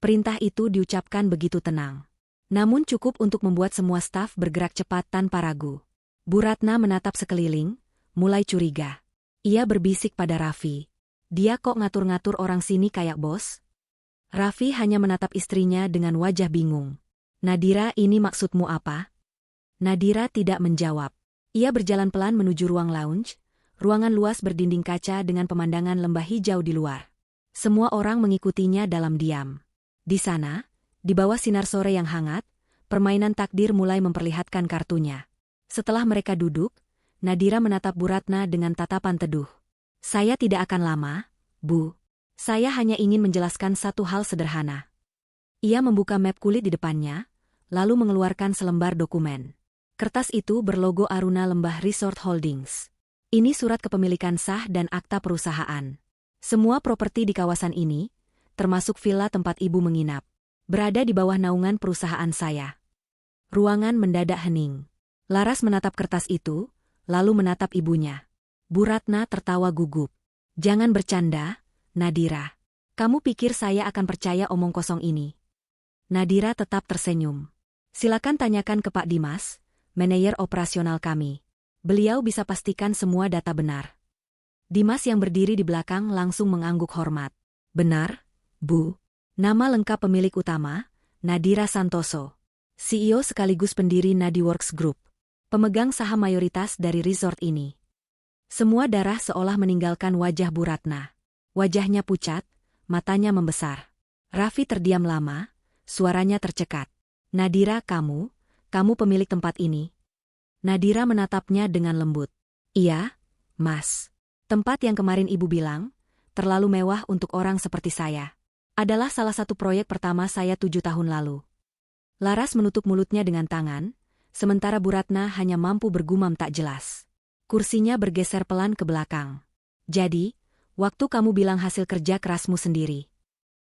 Perintah itu diucapkan begitu tenang. Namun cukup untuk membuat semua staf bergerak cepat tanpa ragu. Bu Ratna menatap sekeliling, mulai curiga. Ia berbisik pada Raffi. "Dia kok ngatur-ngatur orang sini kayak bos?" Raffi hanya menatap istrinya dengan wajah bingung. "Nadira, ini maksudmu apa?" Nadira tidak menjawab. Ia berjalan pelan menuju ruang lounge, ruangan luas berdinding kaca dengan pemandangan lembah hijau di luar. Semua orang mengikutinya dalam diam. Di sana, di bawah sinar sore yang hangat, permainan takdir mulai memperlihatkan kartunya. Setelah mereka duduk, Nadira menatap Bu Ratna dengan tatapan teduh. "Saya tidak akan lama, Bu. Saya hanya ingin menjelaskan satu hal sederhana." Ia membuka map kulit di depannya, lalu mengeluarkan selembar dokumen. Kertas itu berlogo Aruna Lembah Resort Holdings. "Ini surat kepemilikan sah dan akta perusahaan. Semua properti di kawasan ini, termasuk villa tempat Ibu menginap, berada di bawah naungan perusahaan saya." Ruangan mendadak hening. Laras menatap kertas itu, lalu menatap ibunya. Bu Ratna tertawa gugup. "Jangan bercanda, Nadira. Kamu pikir saya akan percaya omong kosong ini?" Nadira tetap tersenyum. "Silakan tanyakan ke Pak Dimas, manajer operasional kami. Beliau bisa pastikan semua data benar." Dimas yang berdiri di belakang langsung mengangguk hormat. "Benar, Bu. Nama lengkap pemilik utama, Nadira Santoso. CEO sekaligus pendiri Nadiworks Group. Pemegang saham mayoritas dari resort ini." Semua darah seolah meninggalkan wajah Bu Ratna. Wajahnya pucat, matanya membesar. Raffi terdiam lama, suaranya tercekat. "Nadira, kamu pemilik tempat ini?" Nadira menatapnya dengan lembut. "Iya, Mas. Tempat yang kemarin Ibu bilang, terlalu mewah untuk orang seperti saya. Adalah salah satu proyek pertama saya 7 tahun lalu." Laras menutup mulutnya dengan tangan, sementara Bu Ratna hanya mampu bergumam tak jelas. Kursinya bergeser pelan ke belakang. "Jadi, waktu kamu bilang hasil kerja kerasmu sendiri."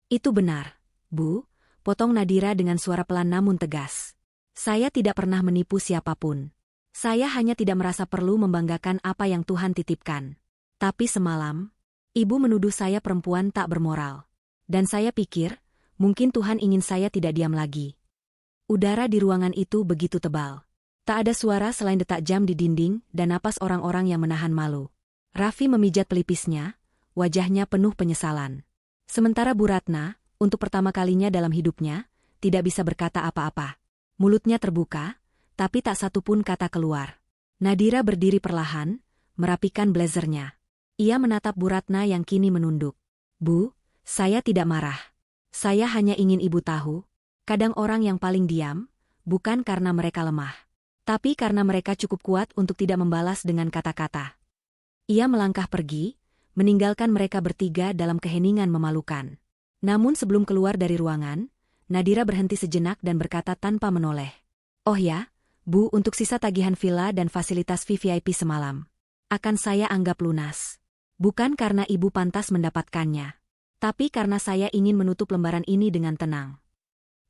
"Itu benar, Bu," potong Nadira dengan suara pelan namun tegas. "Saya tidak pernah menipu siapapun. Saya hanya tidak merasa perlu membanggakan apa yang Tuhan titipkan. Tapi semalam, Ibu menuduh saya perempuan tak bermoral. Dan saya pikir, mungkin Tuhan ingin saya tidak diam lagi." Udara di ruangan itu begitu tebal. Tak ada suara selain detak jam di dinding dan napas orang-orang yang menahan malu. Raffi memijat pelipisnya, wajahnya penuh penyesalan. Sementara Bu Ratna, untuk pertama kalinya dalam hidupnya, tidak bisa berkata apa-apa. Mulutnya terbuka, tapi tak satu pun kata keluar. Nadira berdiri perlahan, merapikan blazernya. Ia menatap Bu Ratna yang kini menunduk. "Bu, saya tidak marah. Saya hanya ingin Ibu tahu, kadang orang yang paling diam, bukan karena mereka lemah, tapi karena mereka cukup kuat untuk tidak membalas dengan kata-kata." Ia melangkah pergi, meninggalkan mereka bertiga dalam keheningan memalukan. Namun sebelum keluar dari ruangan, Nadira berhenti sejenak dan berkata tanpa menoleh. "Oh ya, Bu, untuk sisa tagihan villa dan fasilitas VVIP semalam, akan saya anggap lunas. Bukan karena Ibu pantas mendapatkannya, tapi karena saya ingin menutup lembaran ini dengan tenang."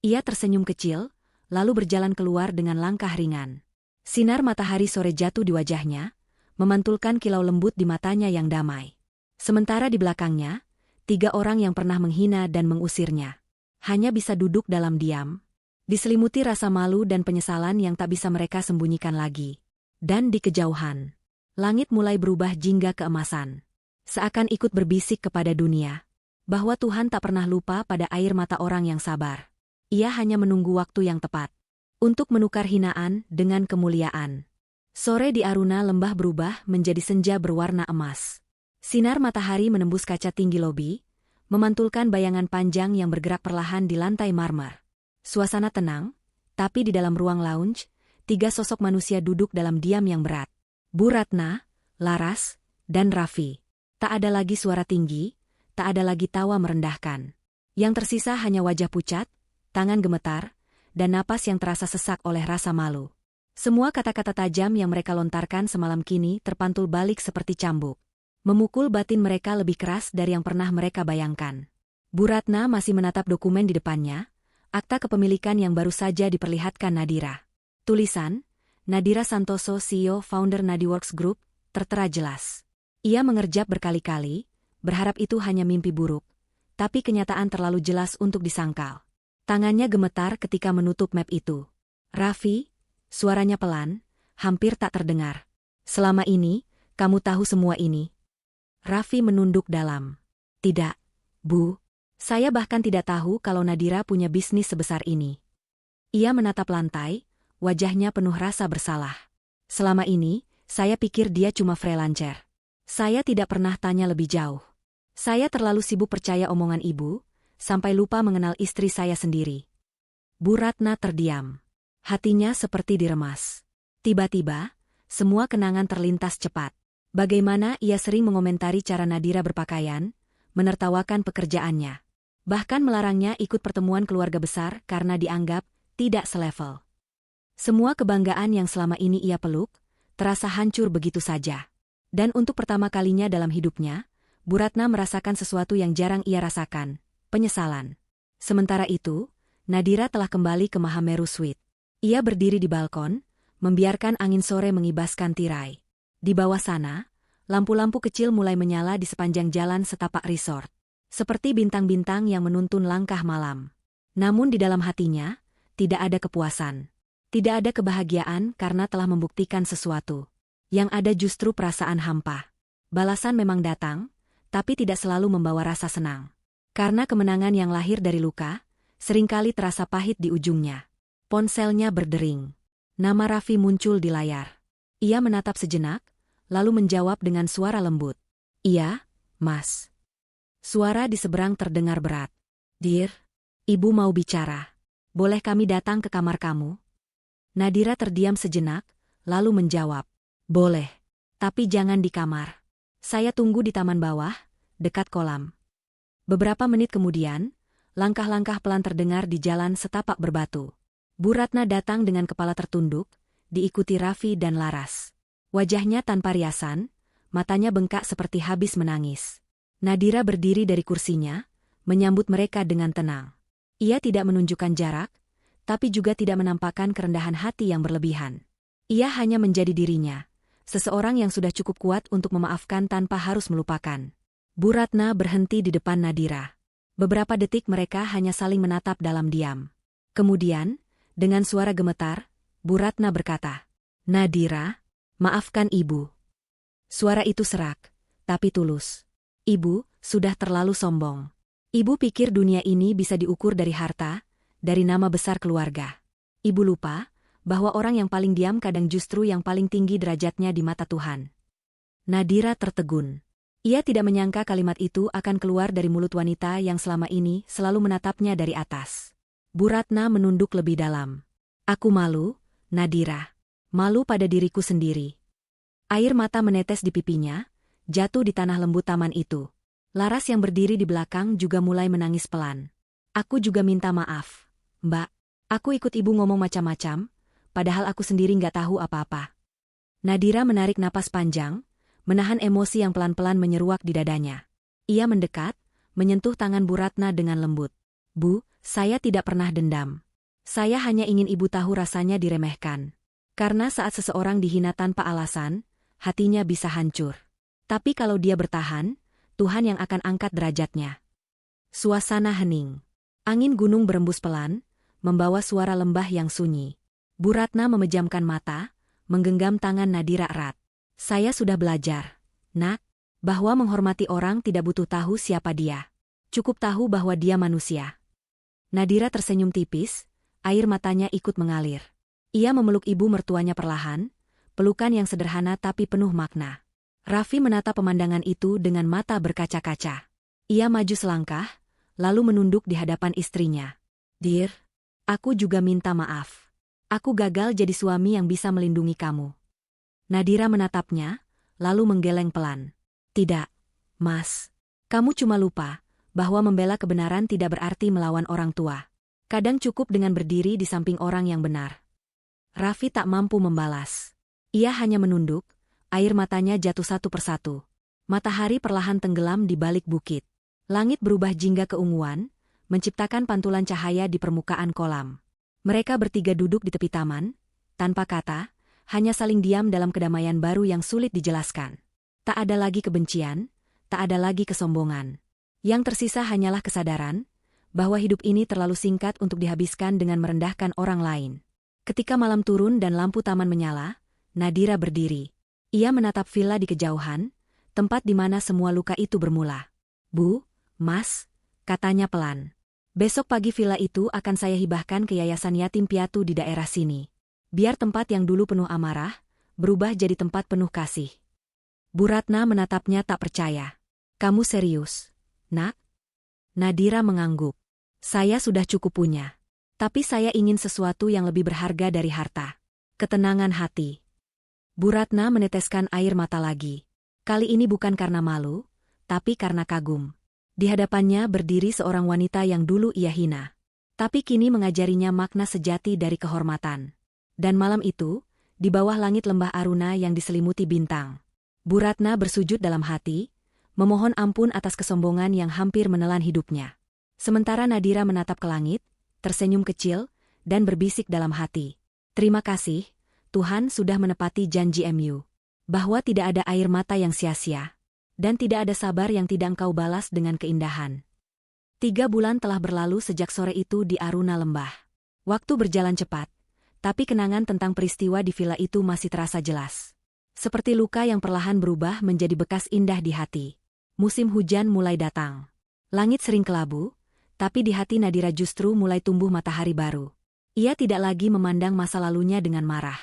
Ia tersenyum kecil, lalu berjalan keluar dengan langkah ringan. Sinar matahari sore jatuh di wajahnya, memantulkan kilau lembut di matanya yang damai. Sementara di belakangnya, 3 orang yang pernah menghina dan mengusirnya hanya bisa duduk dalam diam, diselimuti rasa malu dan penyesalan yang tak bisa mereka sembunyikan lagi. Dan di kejauhan, langit mulai berubah jingga keemasan. Seakan ikut berbisik kepada dunia, bahwa Tuhan tak pernah lupa pada air mata orang yang sabar. Ia hanya menunggu waktu yang tepat untuk menukar hinaan dengan kemuliaan. Sore di Aruna Lembah berubah menjadi senja berwarna emas. Sinar matahari menembus kaca tinggi lobi, memantulkan bayangan panjang yang bergerak perlahan di lantai marmer. Suasana tenang, Tapi di dalam ruang lounge, 3 sosok manusia duduk dalam diam yang berat. Bu Ratna, Laras, dan Raffi. Tak ada lagi suara tinggi, tak ada lagi tawa merendahkan. Yang tersisa hanya wajah pucat, tangan gemetar, dan napas yang terasa sesak oleh rasa malu. Semua kata-kata tajam yang mereka lontarkan semalam kini terpantul balik seperti cambuk. Memukul batin mereka lebih keras dari yang pernah mereka bayangkan. Bu Ratna masih menatap dokumen di depannya, akta kepemilikan yang baru saja diperlihatkan Nadira. Tulisan, Nadira Santoso CEO founder Nadiworks Group, tertera jelas. Ia mengerjap berkali-kali, berharap itu hanya mimpi buruk, tapi kenyataan terlalu jelas untuk disangkal. Tangannya gemetar ketika menutup map itu. Raffi, suaranya pelan, hampir tak terdengar. Selama ini, kamu tahu semua ini? Raffi menunduk dalam. Tidak, Bu. Saya bahkan tidak tahu kalau Nadira punya bisnis sebesar ini. Ia menatap lantai, wajahnya penuh rasa bersalah. Selama ini, saya pikir dia cuma freelancer. Saya tidak pernah tanya lebih jauh. Saya terlalu sibuk percaya omongan ibu, sampai lupa mengenal istri saya sendiri. Bu Ratna terdiam. Hatinya seperti diremas. Tiba-tiba, semua kenangan terlintas cepat. Bagaimana ia sering mengomentari cara Nadira berpakaian, menertawakan pekerjaannya. Bahkan melarangnya ikut pertemuan keluarga besar karena dianggap tidak selevel. Semua kebanggaan yang selama ini ia peluk, terasa hancur begitu saja. Dan untuk pertama kalinya dalam hidupnya, Bu Ratna merasakan sesuatu yang jarang ia rasakan, penyesalan. Sementara itu, Nadira telah kembali ke Mahameru Suite. Ia berdiri di balkon, membiarkan angin sore mengibaskan tirai. Di bawah sana, lampu-lampu kecil mulai menyala di sepanjang jalan setapak resort. Seperti bintang-bintang yang menuntun langkah malam. Namun di dalam hatinya, tidak ada kepuasan. Tidak ada kebahagiaan karena telah membuktikan sesuatu. Yang ada justru perasaan hampa. Balasan memang datang, tapi tidak selalu membawa rasa senang. Karena kemenangan yang lahir dari luka, seringkali terasa pahit di ujungnya. Ponselnya berdering. Nama Raffi muncul di layar. Ia menatap sejenak, lalu menjawab dengan suara lembut. Iya, Mas. Suara di seberang terdengar berat. Dear, Ibu mau bicara. Boleh kami datang ke kamar kamu? Nadira terdiam sejenak, lalu menjawab. Boleh. Tapi jangan di kamar. Saya tunggu di taman bawah, dekat kolam. Beberapa menit kemudian, langkah-langkah pelan terdengar di jalan setapak berbatu. Bu Ratna datang dengan kepala tertunduk, diikuti Raffi dan Laras. Wajahnya tanpa riasan, matanya bengkak seperti habis menangis. Nadira berdiri dari kursinya, menyambut mereka dengan tenang. Ia tidak menunjukkan jarak, tapi juga tidak menampakkan kerendahan hati yang berlebihan. Ia hanya menjadi dirinya, seseorang yang sudah cukup kuat untuk memaafkan tanpa harus melupakan. Bu Ratna berhenti di depan Nadira. Beberapa detik mereka hanya saling menatap dalam diam. Kemudian, dengan suara gemetar, Bu Ratna berkata, Nadira, maafkan Ibu. Suara itu serak, tapi tulus. Ibu, sudah terlalu sombong. Ibu pikir dunia ini bisa diukur dari harta, dari nama besar keluarga. Ibu lupa bahwa orang yang paling diam kadang justru yang paling tinggi derajatnya di mata Tuhan. Nadira tertegun. Ia tidak menyangka kalimat itu akan keluar dari mulut wanita yang selama ini selalu menatapnya dari atas. Bu Ratna menunduk lebih dalam. Aku malu, Nadira. Malu pada diriku sendiri. Air mata menetes di pipinya, jatuh di tanah lembut taman itu. Laras yang berdiri di belakang juga mulai menangis pelan. Aku juga minta maaf, Mbak. Aku ikut ibu ngomong macam-macam, padahal aku sendiri nggak tahu apa-apa. Nadira menarik napas panjang, menahan emosi yang pelan-pelan menyeruak di dadanya. Ia mendekat, menyentuh tangan Bu Ratna dengan lembut. Bu, saya tidak pernah dendam. Saya hanya ingin ibu tahu rasanya diremehkan. Karena saat seseorang dihina tanpa alasan, hatinya bisa hancur. Tapi kalau dia bertahan, Tuhan yang akan angkat derajatnya. Suasana hening. Angin gunung berembus pelan, membawa suara lembah yang sunyi. Bu Ratna memejamkan mata, menggenggam tangan Nadira erat. Saya sudah belajar, Nak, bahwa menghormati orang tidak butuh tahu siapa dia. Cukup tahu bahwa dia manusia. Nadira tersenyum tipis, air matanya ikut mengalir. Ia memeluk ibu mertuanya perlahan, pelukan yang sederhana tapi penuh makna. Raffi menatap pemandangan itu dengan mata berkaca-kaca. Ia maju selangkah, lalu menunduk di hadapan istrinya. Dear, aku juga minta maaf. Aku gagal jadi suami yang bisa melindungi kamu. Nadira menatapnya, lalu menggeleng pelan. Tidak, Mas. Kamu cuma lupa bahwa membela kebenaran tidak berarti melawan orang tua. Kadang cukup dengan berdiri di samping orang yang benar. Raffi tak mampu membalas. Ia hanya menunduk, air matanya jatuh satu persatu. Matahari perlahan tenggelam di balik bukit. Langit berubah jingga keunguan, menciptakan pantulan cahaya di permukaan kolam. Mereka bertiga duduk di tepi taman, tanpa kata, hanya saling diam dalam kedamaian baru yang sulit dijelaskan. Tak ada lagi kebencian, tak ada lagi kesombongan. Yang tersisa hanyalah kesadaran bahwa hidup ini terlalu singkat untuk dihabiskan dengan merendahkan orang lain. Ketika malam turun dan lampu taman menyala, Nadira berdiri. Ia menatap villa di kejauhan, tempat di mana semua luka itu bermula. Bu, Mas, katanya pelan. Besok pagi villa itu akan saya hibahkan ke yayasan yatim piatu di daerah sini. Biar tempat yang dulu penuh amarah, berubah jadi tempat penuh kasih. Bu Ratna menatapnya tak percaya. Kamu serius, Nak? Nadira mengangguk. Saya sudah cukup punya. Tapi saya ingin sesuatu yang lebih berharga dari harta. Ketenangan hati. Bu Ratna meneteskan air mata lagi. Kali ini bukan karena malu, tapi karena kagum. Di hadapannya berdiri seorang wanita yang dulu ia hina. Tapi kini mengajarinya makna sejati dari kehormatan. Dan malam itu, di bawah langit lembah Aruna yang diselimuti bintang, Bu Ratna bersujud dalam hati, memohon ampun atas kesombongan yang hampir menelan hidupnya. Sementara Nadira menatap ke langit, tersenyum kecil, dan berbisik dalam hati. Terima kasih, Tuhan sudah menepati janji MU. Bahwa tidak ada air mata yang sia-sia. Dan tidak ada sabar yang tidak engkau balas dengan keindahan. 3 bulan telah berlalu sejak sore itu di Aruna Lembah. Waktu berjalan cepat, tapi kenangan tentang peristiwa di villa itu masih terasa jelas. Seperti luka yang perlahan berubah menjadi bekas indah di hati. Musim hujan mulai datang. Langit sering kelabu, tapi di hati Nadira justru mulai tumbuh matahari baru. Ia tidak lagi memandang masa lalunya dengan marah,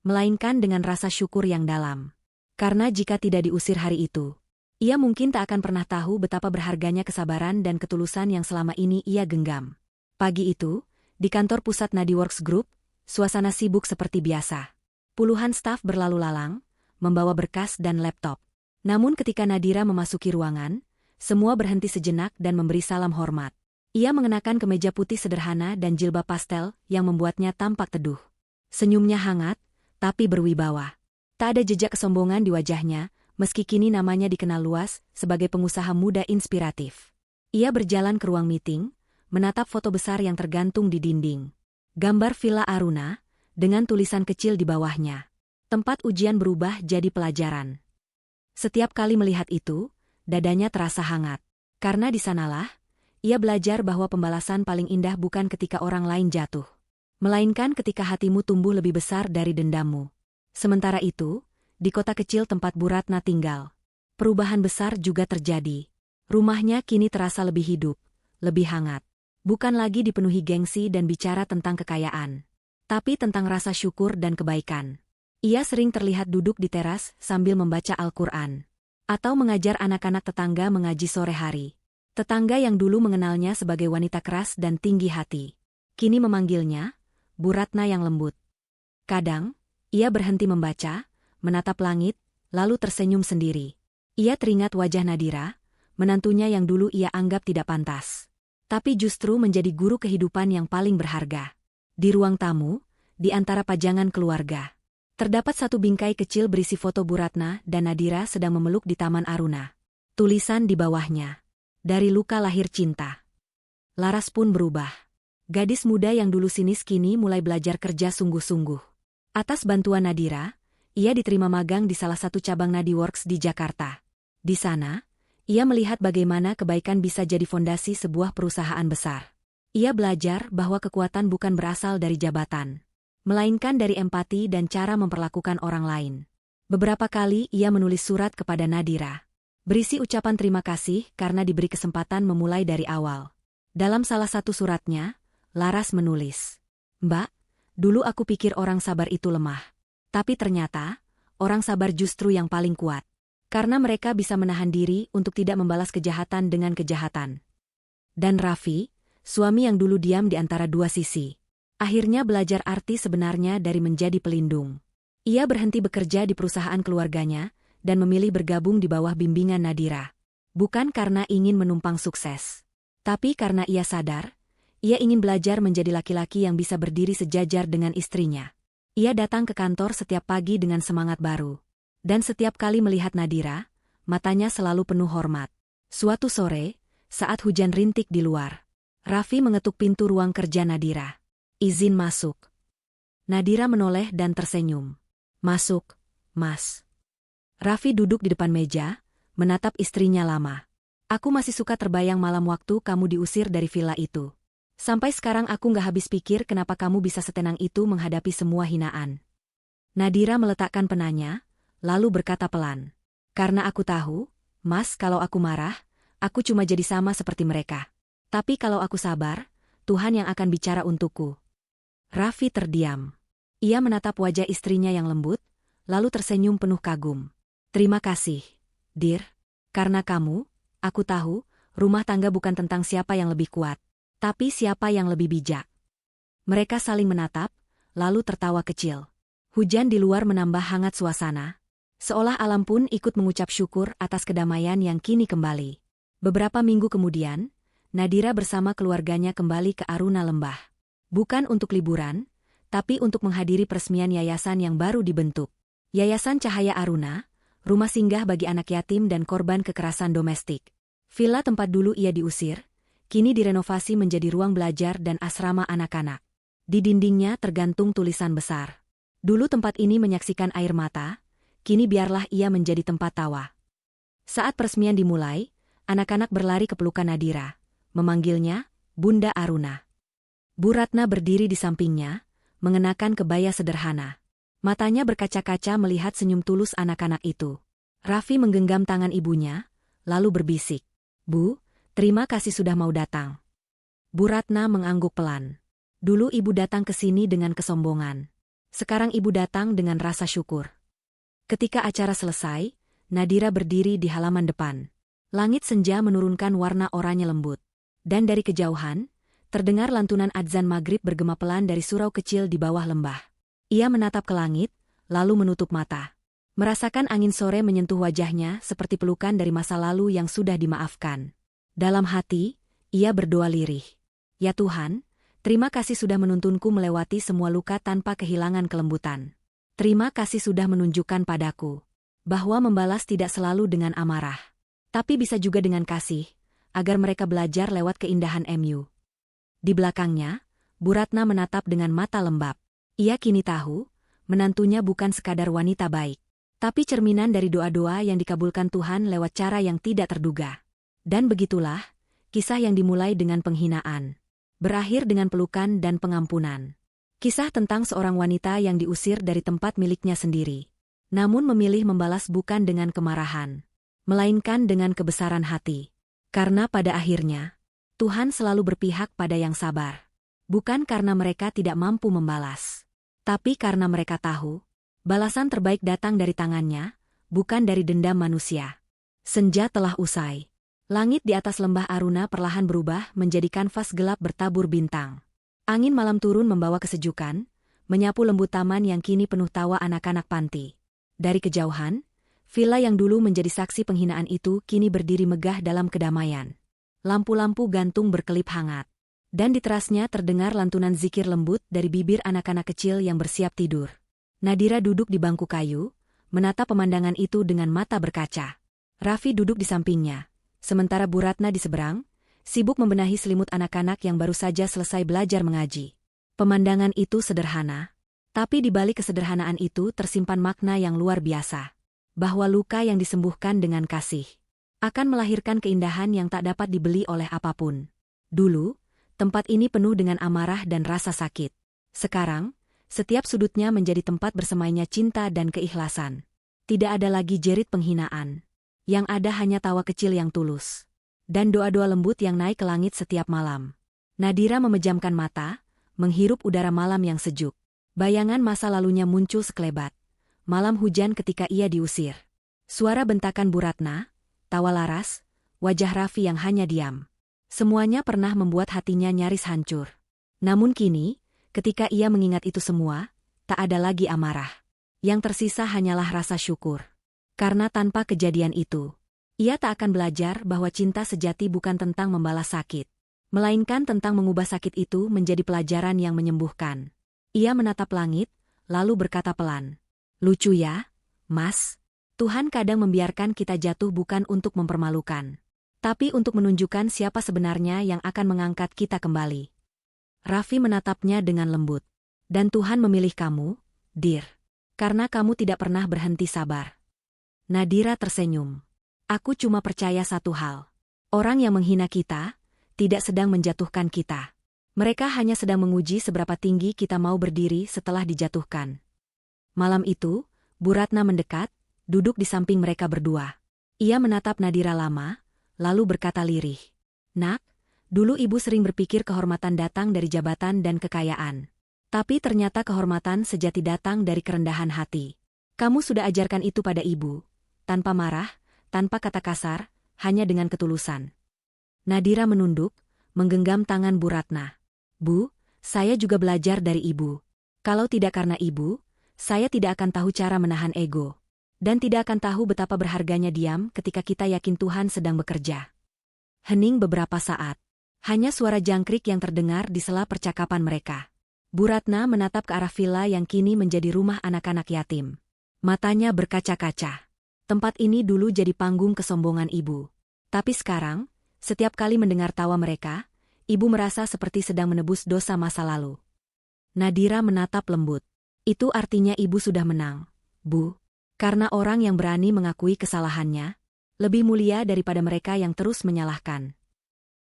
melainkan dengan rasa syukur yang dalam. Karena jika tidak diusir hari itu, ia mungkin tak akan pernah tahu betapa berharganya kesabaran dan ketulusan yang selama ini ia genggam. Pagi itu, di kantor pusat Nadiworks Group, suasana sibuk seperti biasa. Puluhan staf berlalu lalang, membawa berkas dan laptop. Namun ketika Nadira memasuki ruangan, semua berhenti sejenak dan memberi salam hormat. Ia mengenakan kemeja putih sederhana dan jilbab pastel yang membuatnya tampak teduh. Senyumnya hangat, tapi berwibawa. Tak ada jejak kesombongan di wajahnya, meski kini namanya dikenal luas sebagai pengusaha muda inspiratif. Ia berjalan ke ruang meeting, menatap foto besar yang tergantung di dinding. Gambar Villa Aruna, dengan tulisan kecil di bawahnya. Tempat ujian berubah jadi pelajaran. Setiap kali melihat itu, dadanya terasa hangat. Karena di sanalah, ia belajar bahwa pembalasan paling indah bukan ketika orang lain jatuh, melainkan ketika hatimu tumbuh lebih besar dari dendammu. Sementara itu, di kota kecil tempat Bu Ratna tinggal, perubahan besar juga terjadi. Rumahnya kini terasa lebih hidup, lebih hangat. Bukan lagi dipenuhi gengsi dan bicara tentang kekayaan, tapi tentang rasa syukur dan kebaikan. Ia sering terlihat duduk di teras sambil membaca Al-Quran, atau mengajar anak-anak tetangga mengaji sore hari. Tetangga yang dulu mengenalnya sebagai wanita keras dan tinggi hati, kini memanggilnya Bu Ratna yang lembut. Kadang, ia berhenti membaca, menatap langit, lalu tersenyum sendiri. Ia teringat wajah Nadira, menantunya yang dulu ia anggap tidak pantas. Tapi justru menjadi guru kehidupan yang paling berharga. Di ruang tamu, di antara pajangan keluarga, terdapat satu bingkai kecil berisi foto Bu Ratna dan Nadira sedang memeluk di Taman Aruna. Tulisan di bawahnya, dari luka lahir cinta. Laras pun berubah. Gadis muda yang dulu sinis kini mulai belajar kerja sungguh-sungguh. Atas bantuan Nadira, ia diterima magang di salah satu cabang Nadiworks di Jakarta. Di sana, ia melihat bagaimana kebaikan bisa jadi fondasi sebuah perusahaan besar. Ia belajar bahwa kekuatan bukan berasal dari jabatan, melainkan dari empati dan cara memperlakukan orang lain. Beberapa kali ia menulis surat kepada Nadira, berisi ucapan terima kasih karena diberi kesempatan memulai dari awal. Dalam salah satu suratnya, Laras menulis, "Mbak, dulu aku pikir orang sabar itu lemah. Tapi ternyata, orang sabar justru yang paling kuat. Karena mereka bisa menahan diri untuk tidak membalas kejahatan dengan kejahatan." Dan Raffi, suami yang dulu diam di antara dua sisi, Akhirnya belajar arti sebenarnya dari menjadi pelindung. Ia berhenti bekerja di perusahaan keluarganya dan memilih bergabung di bawah bimbingan Nadira. Bukan karena ingin menumpang sukses, tapi karena ia sadar, ia ingin belajar menjadi laki-laki yang bisa berdiri sejajar dengan istrinya. Ia datang ke kantor setiap pagi dengan semangat baru. Dan setiap kali melihat Nadira, matanya selalu penuh hormat. Suatu sore, saat hujan rintik di luar, Raffi mengetuk pintu ruang kerja Nadira. "Izin masuk." Nadira menoleh dan tersenyum. "Masuk, Mas." Raffi duduk di depan meja, menatap istrinya lama. "Aku masih suka terbayang malam waktu kamu diusir dari villa itu. Sampai sekarang aku nggak habis pikir kenapa kamu bisa setenang itu menghadapi semua hinaan." Nadira meletakkan penanya, lalu berkata pelan. "Karena aku tahu, Mas, kalau aku marah, aku cuma jadi sama seperti mereka. Tapi kalau aku sabar, Tuhan yang akan bicara untukku." Raffi terdiam. Ia menatap wajah istrinya yang lembut, lalu tersenyum penuh kagum. "Terima kasih, Dir. Karena kamu, aku tahu, rumah tangga bukan tentang siapa yang lebih kuat, tapi siapa yang lebih bijak." Mereka saling menatap, lalu tertawa kecil. Hujan di luar menambah hangat suasana, seolah alam pun ikut mengucap syukur atas kedamaian yang kini kembali. Beberapa minggu kemudian, Nadira bersama keluarganya kembali ke Aruna Lembah. Bukan untuk liburan, tapi untuk menghadiri peresmian yayasan yang baru dibentuk. Yayasan Cahaya Aruna, rumah singgah bagi anak yatim dan korban kekerasan domestik. Villa tempat dulu ia diusir, kini direnovasi menjadi ruang belajar dan asrama anak-anak. Di dindingnya tergantung tulisan besar. "Dulu tempat ini menyaksikan air mata, kini biarlah ia menjadi tempat tawa." Saat peresmian dimulai, anak-anak berlari ke pelukan Nadira, memanggilnya Bunda Aruna. Bu Ratna berdiri di sampingnya, mengenakan kebaya sederhana. Matanya berkaca-kaca melihat senyum tulus anak-anak itu. Raffi menggenggam tangan ibunya, lalu berbisik, "Bu, terima kasih sudah mau datang." Bu Ratna mengangguk pelan. "Dulu ibu datang ke sini dengan kesombongan. Sekarang ibu datang dengan rasa syukur." Ketika acara selesai, Nadira berdiri di halaman depan. Langit senja menurunkan warna oranye lembut. Dan dari kejauhan, terdengar lantunan adzan maghrib bergema pelan dari surau kecil di bawah lembah. Ia menatap ke langit, lalu menutup mata. Merasakan angin sore menyentuh wajahnya seperti pelukan dari masa lalu yang sudah dimaafkan. Dalam hati, ia berdoa lirih. "Ya Tuhan, terima kasih sudah menuntunku melewati semua luka tanpa kehilangan kelembutan. Terima kasih sudah menunjukkan padaku bahwa membalas tidak selalu dengan amarah, tapi bisa juga dengan kasih, agar mereka belajar lewat keindahan MU." Di belakangnya, Bu Ratna menatap dengan mata lembab. Ia kini tahu, menantunya bukan sekadar wanita baik, tapi cerminan dari doa-doa yang dikabulkan Tuhan lewat cara yang tidak terduga. Dan begitulah, kisah yang dimulai dengan penghinaan, berakhir dengan pelukan dan pengampunan. Kisah tentang seorang wanita yang diusir dari tempat miliknya sendiri, namun memilih membalas bukan dengan kemarahan, melainkan dengan kebesaran hati. Karena pada akhirnya, Tuhan selalu berpihak pada yang sabar. Bukan karena mereka tidak mampu membalas, tapi karena mereka tahu, balasan terbaik datang dari tangannya, bukan dari dendam manusia. Senja telah usai. Langit di atas lembah Aruna perlahan berubah menjadi kanvas gelap bertabur bintang. Angin malam turun membawa kesejukan, menyapu lembut taman yang kini penuh tawa anak-anak panti. Dari kejauhan, villa yang dulu menjadi saksi penghinaan itu kini berdiri megah dalam kedamaian. Lampu-lampu gantung berkelip hangat. Dan di terasnya terdengar lantunan zikir lembut dari bibir anak-anak kecil yang bersiap tidur. Nadira duduk di bangku kayu, menatap pemandangan itu dengan mata berkaca. Raffi duduk di sampingnya, sementara Bu Ratna di seberang, sibuk membenahi selimut anak-anak yang baru saja selesai belajar mengaji. Pemandangan itu sederhana, tapi di balik kesederhanaan itu tersimpan makna yang luar biasa. Bahwa luka yang disembuhkan dengan kasih akan melahirkan keindahan yang tak dapat dibeli oleh apapun. Dulu, tempat ini penuh dengan amarah dan rasa sakit. Sekarang, setiap sudutnya menjadi tempat bersemainya cinta dan keikhlasan. Tidak ada lagi jerit penghinaan. Yang ada hanya tawa kecil yang tulus. Dan doa-doa lembut yang naik ke langit setiap malam. Nadira memejamkan mata, menghirup udara malam yang sejuk. Bayangan masa lalunya muncul sekelebat. Malam hujan ketika ia diusir. Suara bentakan Bu Ratna, tawa laras, wajah Raffi yang hanya diam. Semuanya pernah membuat hatinya nyaris hancur. Namun kini, Ketika ia mengingat itu semua, tak ada lagi amarah. Yang tersisa hanyalah rasa syukur. Karena tanpa kejadian itu, ia tak akan belajar bahwa cinta sejati bukan tentang membalas sakit, melainkan tentang mengubah sakit itu menjadi pelajaran yang menyembuhkan. Ia menatap langit, lalu berkata pelan, "Lucu ya, Mas? Tuhan kadang membiarkan kita jatuh bukan untuk mempermalukan, tapi untuk menunjukkan siapa sebenarnya yang akan mengangkat kita kembali." Raffi menatapnya dengan lembut. "Dan Tuhan memilih kamu, Dir. Karena kamu tidak pernah berhenti sabar." Nadira tersenyum. "Aku cuma percaya satu hal. Orang yang menghina kita, tidak sedang menjatuhkan kita. Mereka hanya sedang menguji seberapa tinggi kita mau berdiri setelah dijatuhkan." Malam itu, Bu Ratna mendekat, duduk di samping mereka berdua. Ia menatap Nadira lama, lalu berkata lirih, "Nak, dulu ibu sering berpikir kehormatan datang dari jabatan dan kekayaan. Tapi ternyata kehormatan sejati datang dari kerendahan hati. Kamu sudah ajarkan itu pada ibu, tanpa marah, tanpa kata kasar, hanya dengan ketulusan." Nadira menunduk, menggenggam tangan Bu Ratna. "Bu, saya juga belajar dari ibu. Kalau tidak karena ibu, saya tidak akan tahu cara menahan ego. Dan tidak akan tahu betapa berharganya diam ketika kita yakin Tuhan sedang bekerja." Hening beberapa saat. Hanya suara jangkrik yang terdengar di sela percakapan mereka. Bu Ratna menatap ke arah villa yang kini menjadi rumah anak-anak yatim. Matanya berkaca-kaca. Tempat ini dulu jadi panggung kesombongan ibu. Tapi sekarang, setiap kali mendengar tawa mereka, ibu merasa seperti sedang menebus dosa masa lalu. Nadira menatap lembut. "Itu artinya ibu sudah menang, Bu. Karena orang yang berani mengakui kesalahannya, lebih mulia daripada mereka yang terus menyalahkan."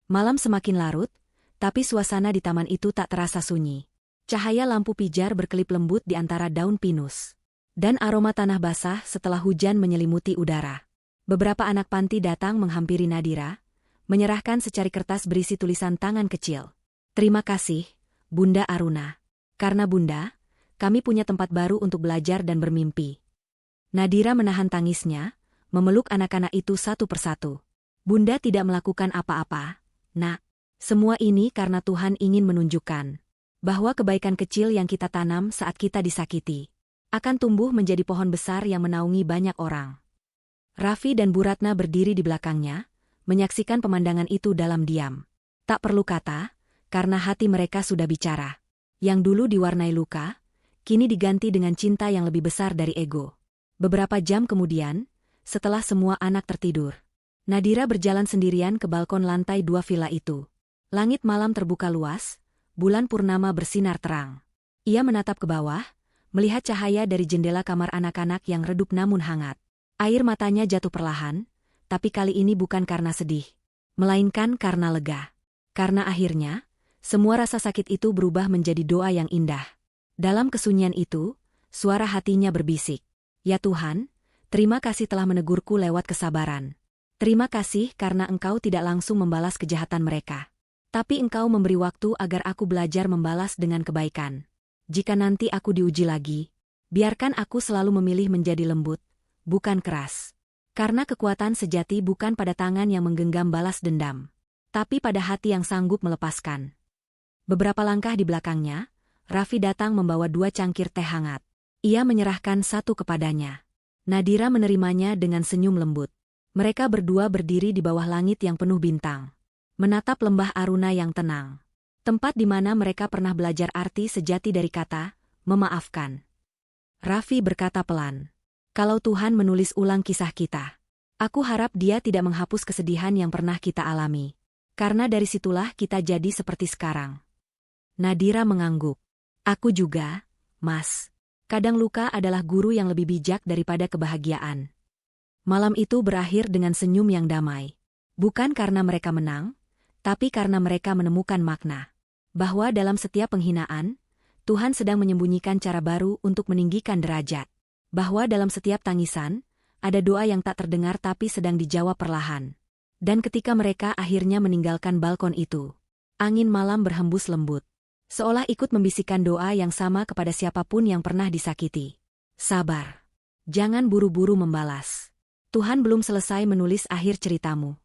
Malam semakin larut, tapi suasana di taman itu tak terasa sunyi. Cahaya lampu pijar berkelip lembut di antara daun pinus. Dan aroma tanah basah setelah hujan menyelimuti udara. Beberapa anak panti datang menghampiri Nadira, menyerahkan secari kertas berisi tulisan tangan kecil. "Terima kasih, Bunda Aruna. Karena Bunda, kami punya tempat baru untuk belajar dan bermimpi." Nadira menahan tangisnya, memeluk anak-anak itu satu persatu. "Bunda tidak melakukan apa-apa, Nak. Semua ini karena Tuhan ingin menunjukkan bahwa kebaikan kecil yang kita tanam saat kita disakiti akan tumbuh menjadi pohon besar yang menaungi banyak orang." Raffi dan Bu Ratna berdiri di belakangnya, menyaksikan pemandangan itu dalam diam. Tak perlu kata, karena hati mereka sudah bicara. Yang dulu diwarnai luka, kini diganti dengan cinta yang lebih besar dari ego. Beberapa jam kemudian, setelah semua anak tertidur, Nadira berjalan sendirian ke balkon lantai 2 villa itu. Langit malam terbuka luas, bulan purnama bersinar terang. Ia menatap ke bawah, melihat cahaya dari jendela kamar anak-anak yang redup namun hangat. Air matanya jatuh perlahan, tapi kali ini bukan karena sedih, melainkan karena lega. Karena akhirnya, semua rasa sakit itu berubah menjadi doa yang indah. Dalam kesunyian itu, suara hatinya berbisik, "Ya Tuhan, terima kasih telah menegurku lewat kesabaran. Terima kasih karena Engkau tidak langsung membalas kejahatan mereka. Tapi Engkau memberi waktu agar aku belajar membalas dengan kebaikan. Jika nanti aku diuji lagi, biarkan aku selalu memilih menjadi lembut, bukan keras. Karena kekuatan sejati bukan pada tangan yang menggenggam balas dendam, tapi pada hati yang sanggup melepaskan." Beberapa langkah di belakangnya, Raffi datang membawa 2 cangkir teh hangat. Ia menyerahkan satu kepadanya. Nadira menerimanya dengan senyum lembut. Mereka berdua berdiri di bawah langit yang penuh bintang, menatap lembah Aruna yang tenang. Tempat di mana mereka pernah belajar arti sejati dari kata, memaafkan. Raffi berkata pelan, "Kalau Tuhan menulis ulang kisah kita, aku harap Dia tidak menghapus kesedihan yang pernah kita alami. Karena dari situlah kita jadi seperti sekarang." Nadira mengangguk. "Aku juga, Mas. Kadang luka adalah guru yang lebih bijak daripada kebahagiaan." Malam itu berakhir dengan senyum yang damai. Bukan karena mereka menang, tapi karena mereka menemukan makna. Bahwa dalam setiap penghinaan, Tuhan sedang menyembunyikan cara baru untuk meninggikan derajat. Bahwa dalam setiap tangisan, ada doa yang tak terdengar tapi sedang dijawab perlahan. Dan ketika mereka akhirnya meninggalkan balkon itu, angin malam berhembus lembut, seolah ikut membisikkan doa yang sama kepada siapapun yang pernah disakiti. "Sabar. Jangan buru-buru membalas. Tuhan belum selesai menulis akhir ceritamu."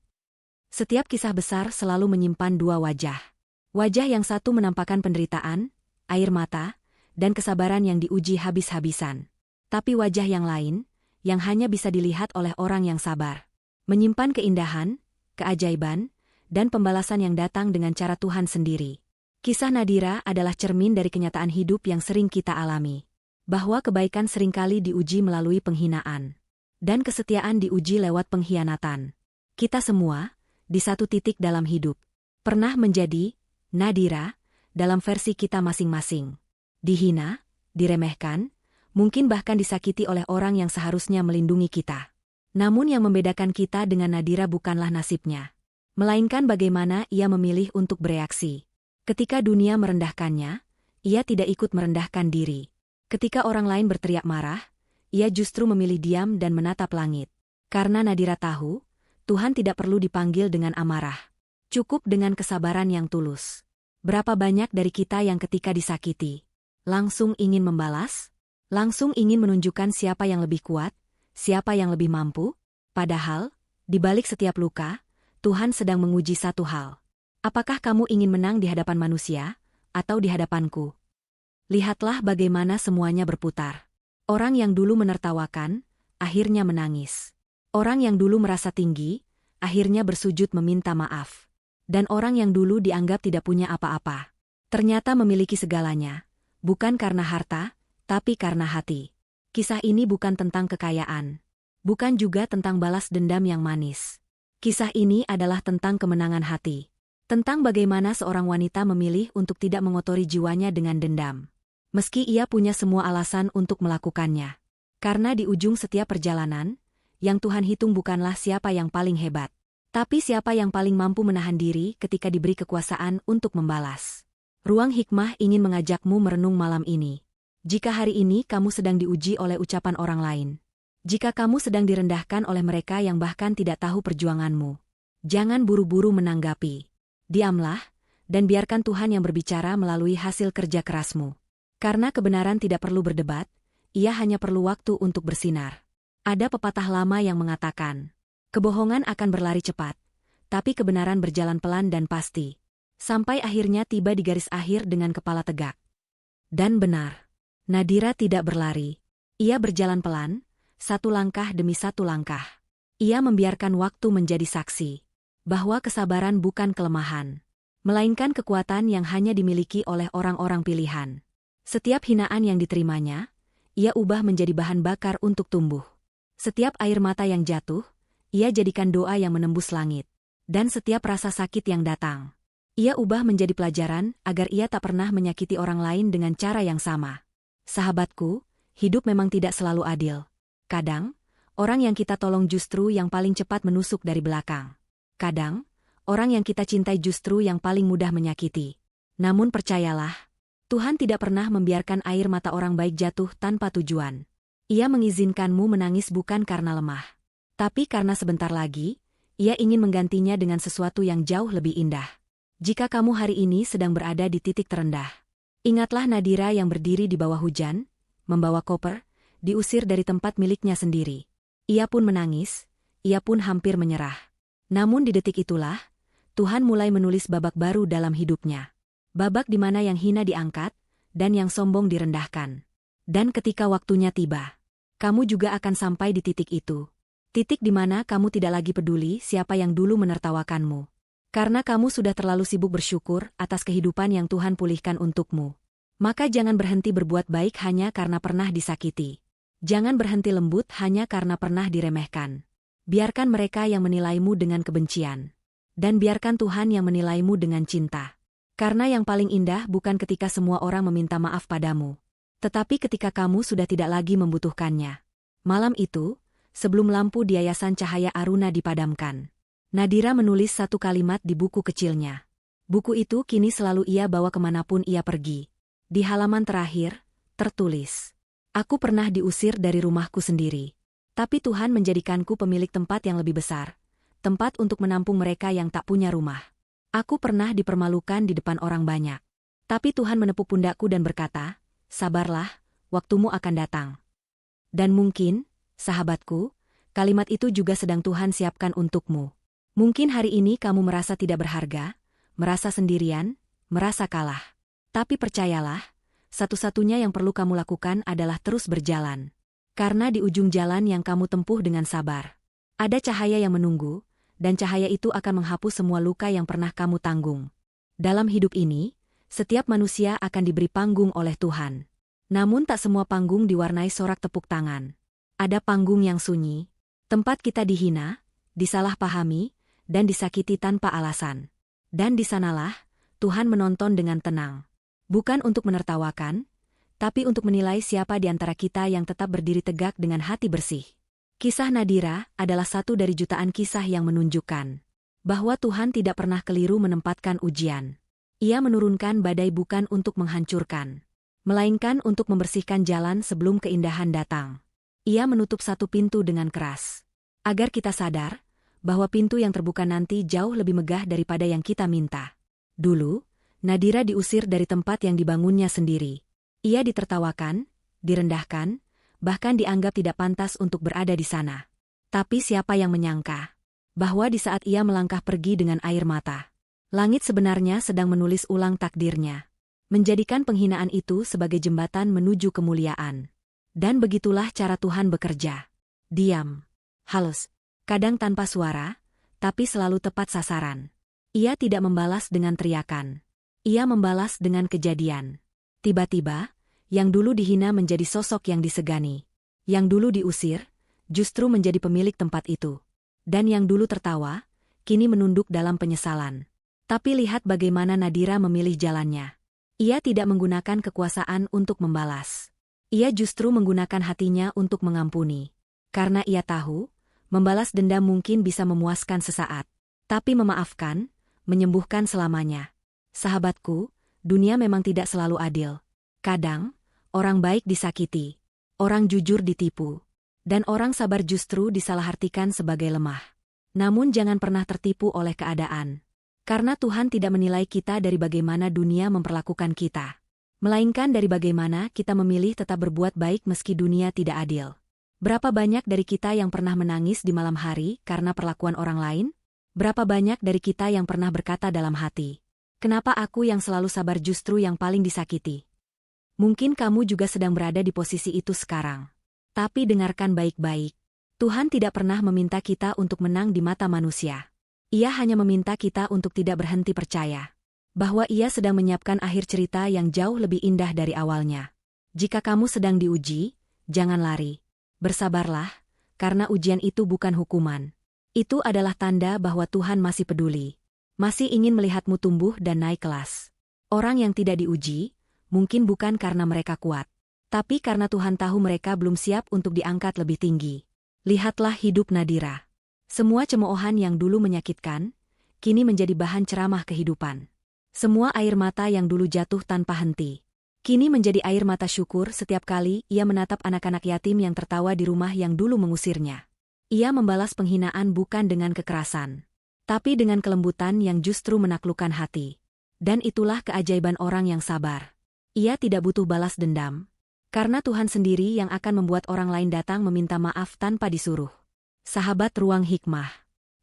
Setiap kisah besar selalu menyimpan 2 wajah. Wajah yang satu menampakkan penderitaan, air mata, dan kesabaran yang diuji habis-habisan. Tapi wajah yang lain, yang hanya bisa dilihat oleh orang yang sabar, menyimpan keindahan, keajaiban, dan pembalasan yang datang dengan cara Tuhan sendiri. Kisah Nadira adalah cermin dari kenyataan hidup yang sering kita alami. Bahwa kebaikan seringkali diuji melalui penghinaan. Dan kesetiaan diuji lewat pengkhianatan. Kita semua, di satu titik dalam hidup, pernah menjadi Nadira dalam versi kita masing-masing. Dihina, diremehkan, mungkin bahkan disakiti oleh orang yang seharusnya melindungi kita. Namun yang membedakan kita dengan Nadira bukanlah nasibnya, melainkan bagaimana ia memilih untuk bereaksi. Ketika dunia merendahkannya, ia tidak ikut merendahkan diri. Ketika orang lain berteriak marah, ia justru memilih diam dan menatap langit. Karena Nadira tahu, Tuhan tidak perlu dipanggil dengan amarah. Cukup dengan kesabaran yang tulus. Berapa banyak dari kita yang ketika disakiti, langsung ingin membalas? Langsung ingin menunjukkan siapa yang lebih kuat, siapa yang lebih mampu? Padahal, di balik setiap luka, Tuhan sedang menguji satu hal. Apakah kamu ingin menang di hadapan manusia, atau di hadapanku? Lihatlah bagaimana semuanya berputar. Orang yang dulu menertawakan, akhirnya menangis. Orang yang dulu merasa tinggi, akhirnya bersujud meminta maaf. Dan orang yang dulu dianggap tidak punya apa-apa, ternyata memiliki segalanya. Bukan karena harta, tapi karena hati. Kisah ini bukan tentang kekayaan. Bukan juga tentang balas dendam yang manis. Kisah ini adalah tentang kemenangan hati. Tentang bagaimana seorang wanita memilih untuk tidak mengotori jiwanya dengan dendam. Meski ia punya semua alasan untuk melakukannya. Karena di ujung setiap perjalanan, yang Tuhan hitung bukanlah siapa yang paling hebat, tapi siapa yang paling mampu menahan diri ketika diberi kekuasaan untuk membalas. Ruang Hikmah ingin mengajakmu merenung malam ini. Jika hari ini kamu sedang diuji oleh ucapan orang lain, jika kamu sedang direndahkan oleh mereka yang bahkan tidak tahu perjuanganmu, jangan buru-buru menanggapi. Diamlah, dan biarkan Tuhan yang berbicara melalui hasil kerja kerasmu. Karena kebenaran tidak perlu berdebat, ia hanya perlu waktu untuk bersinar. Ada pepatah lama yang mengatakan, kebohongan akan berlari cepat, tapi kebenaran berjalan pelan dan pasti. Sampai akhirnya tiba di garis akhir dengan kepala tegak. Dan benar, Nadira tidak berlari. Ia berjalan pelan, satu langkah demi satu langkah. Ia membiarkan waktu menjadi saksi bahwa kesabaran bukan kelemahan, melainkan kekuatan yang hanya dimiliki oleh orang-orang pilihan. Setiap hinaan yang diterimanya, ia ubah menjadi bahan bakar untuk tumbuh. Setiap air mata yang jatuh, ia jadikan doa yang menembus langit. Dan setiap rasa sakit yang datang, ia ubah menjadi pelajaran agar ia tak pernah menyakiti orang lain dengan cara yang sama. Sahabatku, hidup memang tidak selalu adil. Kadang, orang yang kita tolong justru yang paling cepat menusuk dari belakang. Kadang, orang yang kita cintai justru yang paling mudah menyakiti. Namun percayalah, Tuhan tidak pernah membiarkan air mata orang baik jatuh tanpa tujuan. Ia mengizinkanmu menangis bukan karena lemah, tapi karena sebentar lagi, ia ingin menggantinya dengan sesuatu yang jauh lebih indah. Jika kamu hari ini sedang berada di titik terendah, ingatlah Nadira yang berdiri di bawah hujan, membawa koper, diusir dari tempat miliknya sendiri. Ia pun menangis, ia pun hampir menyerah. Namun di detik itulah, Tuhan mulai menulis babak baru dalam hidupnya. Babak di mana yang hina diangkat, dan yang sombong direndahkan. Dan ketika waktunya tiba, kamu juga akan sampai di titik itu. Titik di mana kamu tidak lagi peduli siapa yang dulu menertawakanmu. Karena kamu sudah terlalu sibuk bersyukur atas kehidupan yang Tuhan pulihkan untukmu. Maka jangan berhenti berbuat baik hanya karena pernah disakiti. Jangan berhenti lembut hanya karena pernah diremehkan. Biarkan mereka yang menilaimu dengan kebencian. Dan biarkan Tuhan yang menilaimu dengan cinta. Karena yang paling indah bukan ketika semua orang meminta maaf padamu, tetapi ketika kamu sudah tidak lagi membutuhkannya. Malam itu, sebelum lampu di Yayasan Cahaya Aruna dipadamkan, Nadira menulis satu kalimat di buku kecilnya. Buku itu kini selalu ia bawa kemanapun ia pergi. Di halaman terakhir, tertulis, "Aku pernah diusir dari rumahku sendiri. Tapi Tuhan menjadikanku pemilik tempat yang lebih besar. Tempat untuk menampung mereka yang tak punya rumah. Aku pernah dipermalukan di depan orang banyak. Tapi Tuhan menepuk pundakku dan berkata, sabarlah, waktumu akan datang." Dan mungkin, sahabatku, kalimat itu juga sedang Tuhan siapkan untukmu. Mungkin hari ini kamu merasa tidak berharga, merasa sendirian, merasa kalah. Tapi percayalah, satu-satunya yang perlu kamu lakukan adalah terus berjalan. Karena di ujung jalan yang kamu tempuh dengan sabar, ada cahaya yang menunggu, dan cahaya itu akan menghapus semua luka yang pernah kamu tanggung. Dalam hidup ini, setiap manusia akan diberi panggung oleh Tuhan. Namun tak semua panggung diwarnai sorak tepuk tangan. Ada panggung yang sunyi, tempat kita dihina, disalahpahami, dan disakiti tanpa alasan. Dan di sanalah, Tuhan menonton dengan tenang. Bukan untuk menertawakan, tapi untuk menilai siapa di antara kita yang tetap berdiri tegak dengan hati bersih. Kisah Nadira adalah satu dari jutaan kisah yang menunjukkan bahwa Tuhan tidak pernah keliru menempatkan ujian. Ia menurunkan badai bukan untuk menghancurkan, melainkan untuk membersihkan jalan sebelum keindahan datang. Ia menutup satu pintu dengan keras, agar kita sadar bahwa pintu yang terbuka nanti jauh lebih megah daripada yang kita minta. Dulu, Nadira diusir dari tempat yang dibangunnya sendiri. Ia ditertawakan, direndahkan, bahkan dianggap tidak pantas untuk berada di sana. Tapi siapa yang menyangka bahwa di saat ia melangkah pergi dengan air mata, langit sebenarnya sedang menulis ulang takdirnya, menjadikan penghinaan itu sebagai jembatan menuju kemuliaan. Dan begitulah cara Tuhan bekerja. Diam, halus, kadang tanpa suara, tapi selalu tepat sasaran. Ia tidak membalas dengan teriakan. Ia membalas dengan kejadian. Tiba-tiba, yang dulu dihina menjadi sosok yang disegani. Yang dulu diusir, justru menjadi pemilik tempat itu. Dan yang dulu tertawa, kini menunduk dalam penyesalan. Tapi lihat bagaimana Nadira memilih jalannya. Ia tidak menggunakan kekuasaan untuk membalas. Ia justru menggunakan hatinya untuk mengampuni. Karena ia tahu, membalas dendam mungkin bisa memuaskan sesaat. Tapi memaafkan, menyembuhkan selamanya. Sahabatku, dunia memang tidak selalu adil. Kadang, orang baik disakiti, orang jujur ditipu, dan orang sabar justru disalahartikan sebagai lemah. Namun jangan pernah tertipu oleh keadaan. Karena Tuhan tidak menilai kita dari bagaimana dunia memperlakukan kita, melainkan dari bagaimana kita memilih tetap berbuat baik meski dunia tidak adil. Berapa banyak dari kita yang pernah menangis di malam hari karena perlakuan orang lain? Berapa banyak dari kita yang pernah berkata dalam hati, "Kenapa aku yang selalu sabar justru yang paling disakiti?" Mungkin kamu juga sedang berada di posisi itu sekarang. Tapi dengarkan baik-baik. Tuhan tidak pernah meminta kita untuk menang di mata manusia. Ia hanya meminta kita untuk tidak berhenti percaya bahwa Ia sedang menyiapkan akhir cerita yang jauh lebih indah dari awalnya. Jika kamu sedang diuji, jangan lari. Bersabarlah, karena ujian itu bukan hukuman. Itu adalah tanda bahwa Tuhan masih peduli, masih ingin melihatmu tumbuh dan naik kelas. Orang yang tidak diuji, mungkin bukan karena mereka kuat, tapi karena Tuhan tahu mereka belum siap untuk diangkat lebih tinggi. Lihatlah hidup Nadira. Semua cemoohan yang dulu menyakitkan, kini menjadi bahan ceramah kehidupan. Semua air mata yang dulu jatuh tanpa henti, kini menjadi air mata syukur setiap kali ia menatap anak-anak yatim yang tertawa di rumah yang dulu mengusirnya. Ia membalas penghinaan bukan dengan kekerasan, tapi dengan kelembutan yang justru menaklukkan hati. Dan itulah keajaiban orang yang sabar. Ia tidak butuh balas dendam, karena Tuhan sendiri yang akan membuat orang lain datang meminta maaf tanpa disuruh. Sahabat Ruang Hikmah,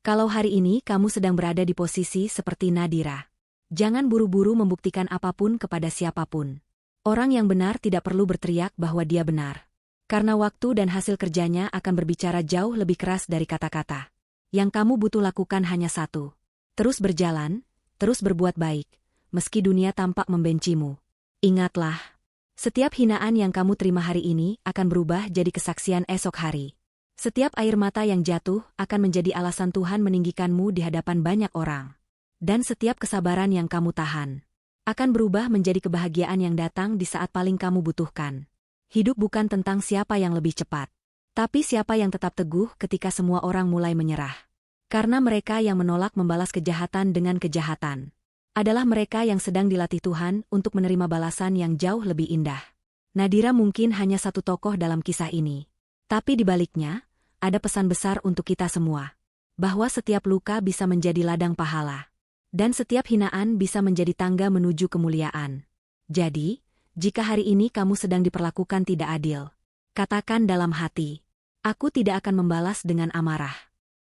kalau hari ini kamu sedang berada di posisi seperti Nadira, jangan buru-buru membuktikan apapun kepada siapapun. Orang yang benar tidak perlu berteriak bahwa dia benar, karena waktu dan hasil kerjanya akan berbicara jauh lebih keras dari kata-kata. Yang kamu butuh lakukan hanya satu: terus berjalan, terus berbuat baik, meski dunia tampak membencimu. Ingatlah, setiap hinaan yang kamu terima hari ini akan berubah jadi kesaksian esok hari. Setiap air mata yang jatuh akan menjadi alasan Tuhan meninggikanmu di hadapan banyak orang. Dan setiap kesabaran yang kamu tahan akan berubah menjadi kebahagiaan yang datang di saat paling kamu butuhkan. Hidup bukan tentang siapa yang lebih cepat, tapi siapa yang tetap teguh ketika semua orang mulai menyerah. Karena mereka yang menolak membalas kejahatan dengan kejahatan adalah mereka yang sedang dilatih Tuhan untuk menerima balasan yang jauh lebih indah. Nadira mungkin hanya satu tokoh dalam kisah ini, tapi di baliknya ada pesan besar untuk kita semua, bahwa setiap luka bisa menjadi ladang pahala, dan setiap hinaan bisa menjadi tangga menuju kemuliaan. Jadi, jika hari ini kamu sedang diperlakukan tidak adil, katakan dalam hati, "Aku tidak akan membalas dengan amarah.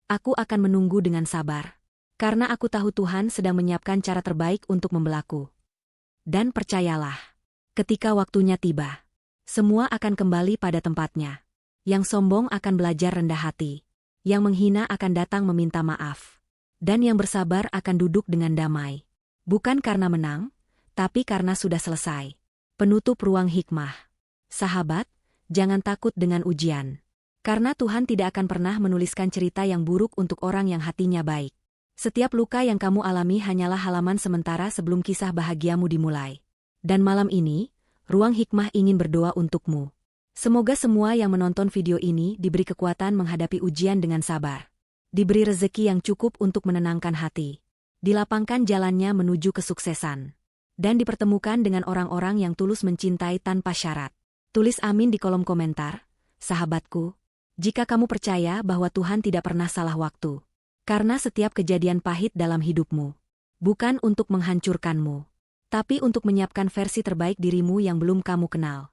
Aku akan menunggu dengan sabar. Karena aku tahu Tuhan sedang menyiapkan cara terbaik untuk membelaku." Dan percayalah, Ketika waktunya tiba, semua akan kembali pada tempatnya. Yang sombong akan belajar rendah hati. Yang menghina akan datang meminta maaf. Dan yang bersabar akan duduk dengan damai. Bukan karena menang, tapi karena sudah selesai. Penutup ruang hikmah. Sahabat, jangan takut dengan ujian. Karena Tuhan tidak akan pernah menuliskan cerita yang buruk untuk orang yang hatinya baik. Setiap luka yang kamu alami hanyalah halaman sementara sebelum kisah bahagiamu dimulai. Dan malam ini, Ruang Hikmah ingin berdoa untukmu. Semoga semua yang menonton video ini diberi kekuatan menghadapi ujian dengan sabar. Diberi rezeki yang cukup untuk menenangkan hati. Dilapangkan jalannya menuju kesuksesan. Dan dipertemukan dengan orang-orang yang tulus mencintai tanpa syarat. Tulis amin di kolom komentar, sahabatku. Jika kamu percaya bahwa Tuhan tidak pernah salah waktu. Karena setiap kejadian pahit dalam hidupmu. Bukan untuk menghancurkanmu. Tapi untuk menyiapkan versi terbaik dirimu yang belum kamu kenal.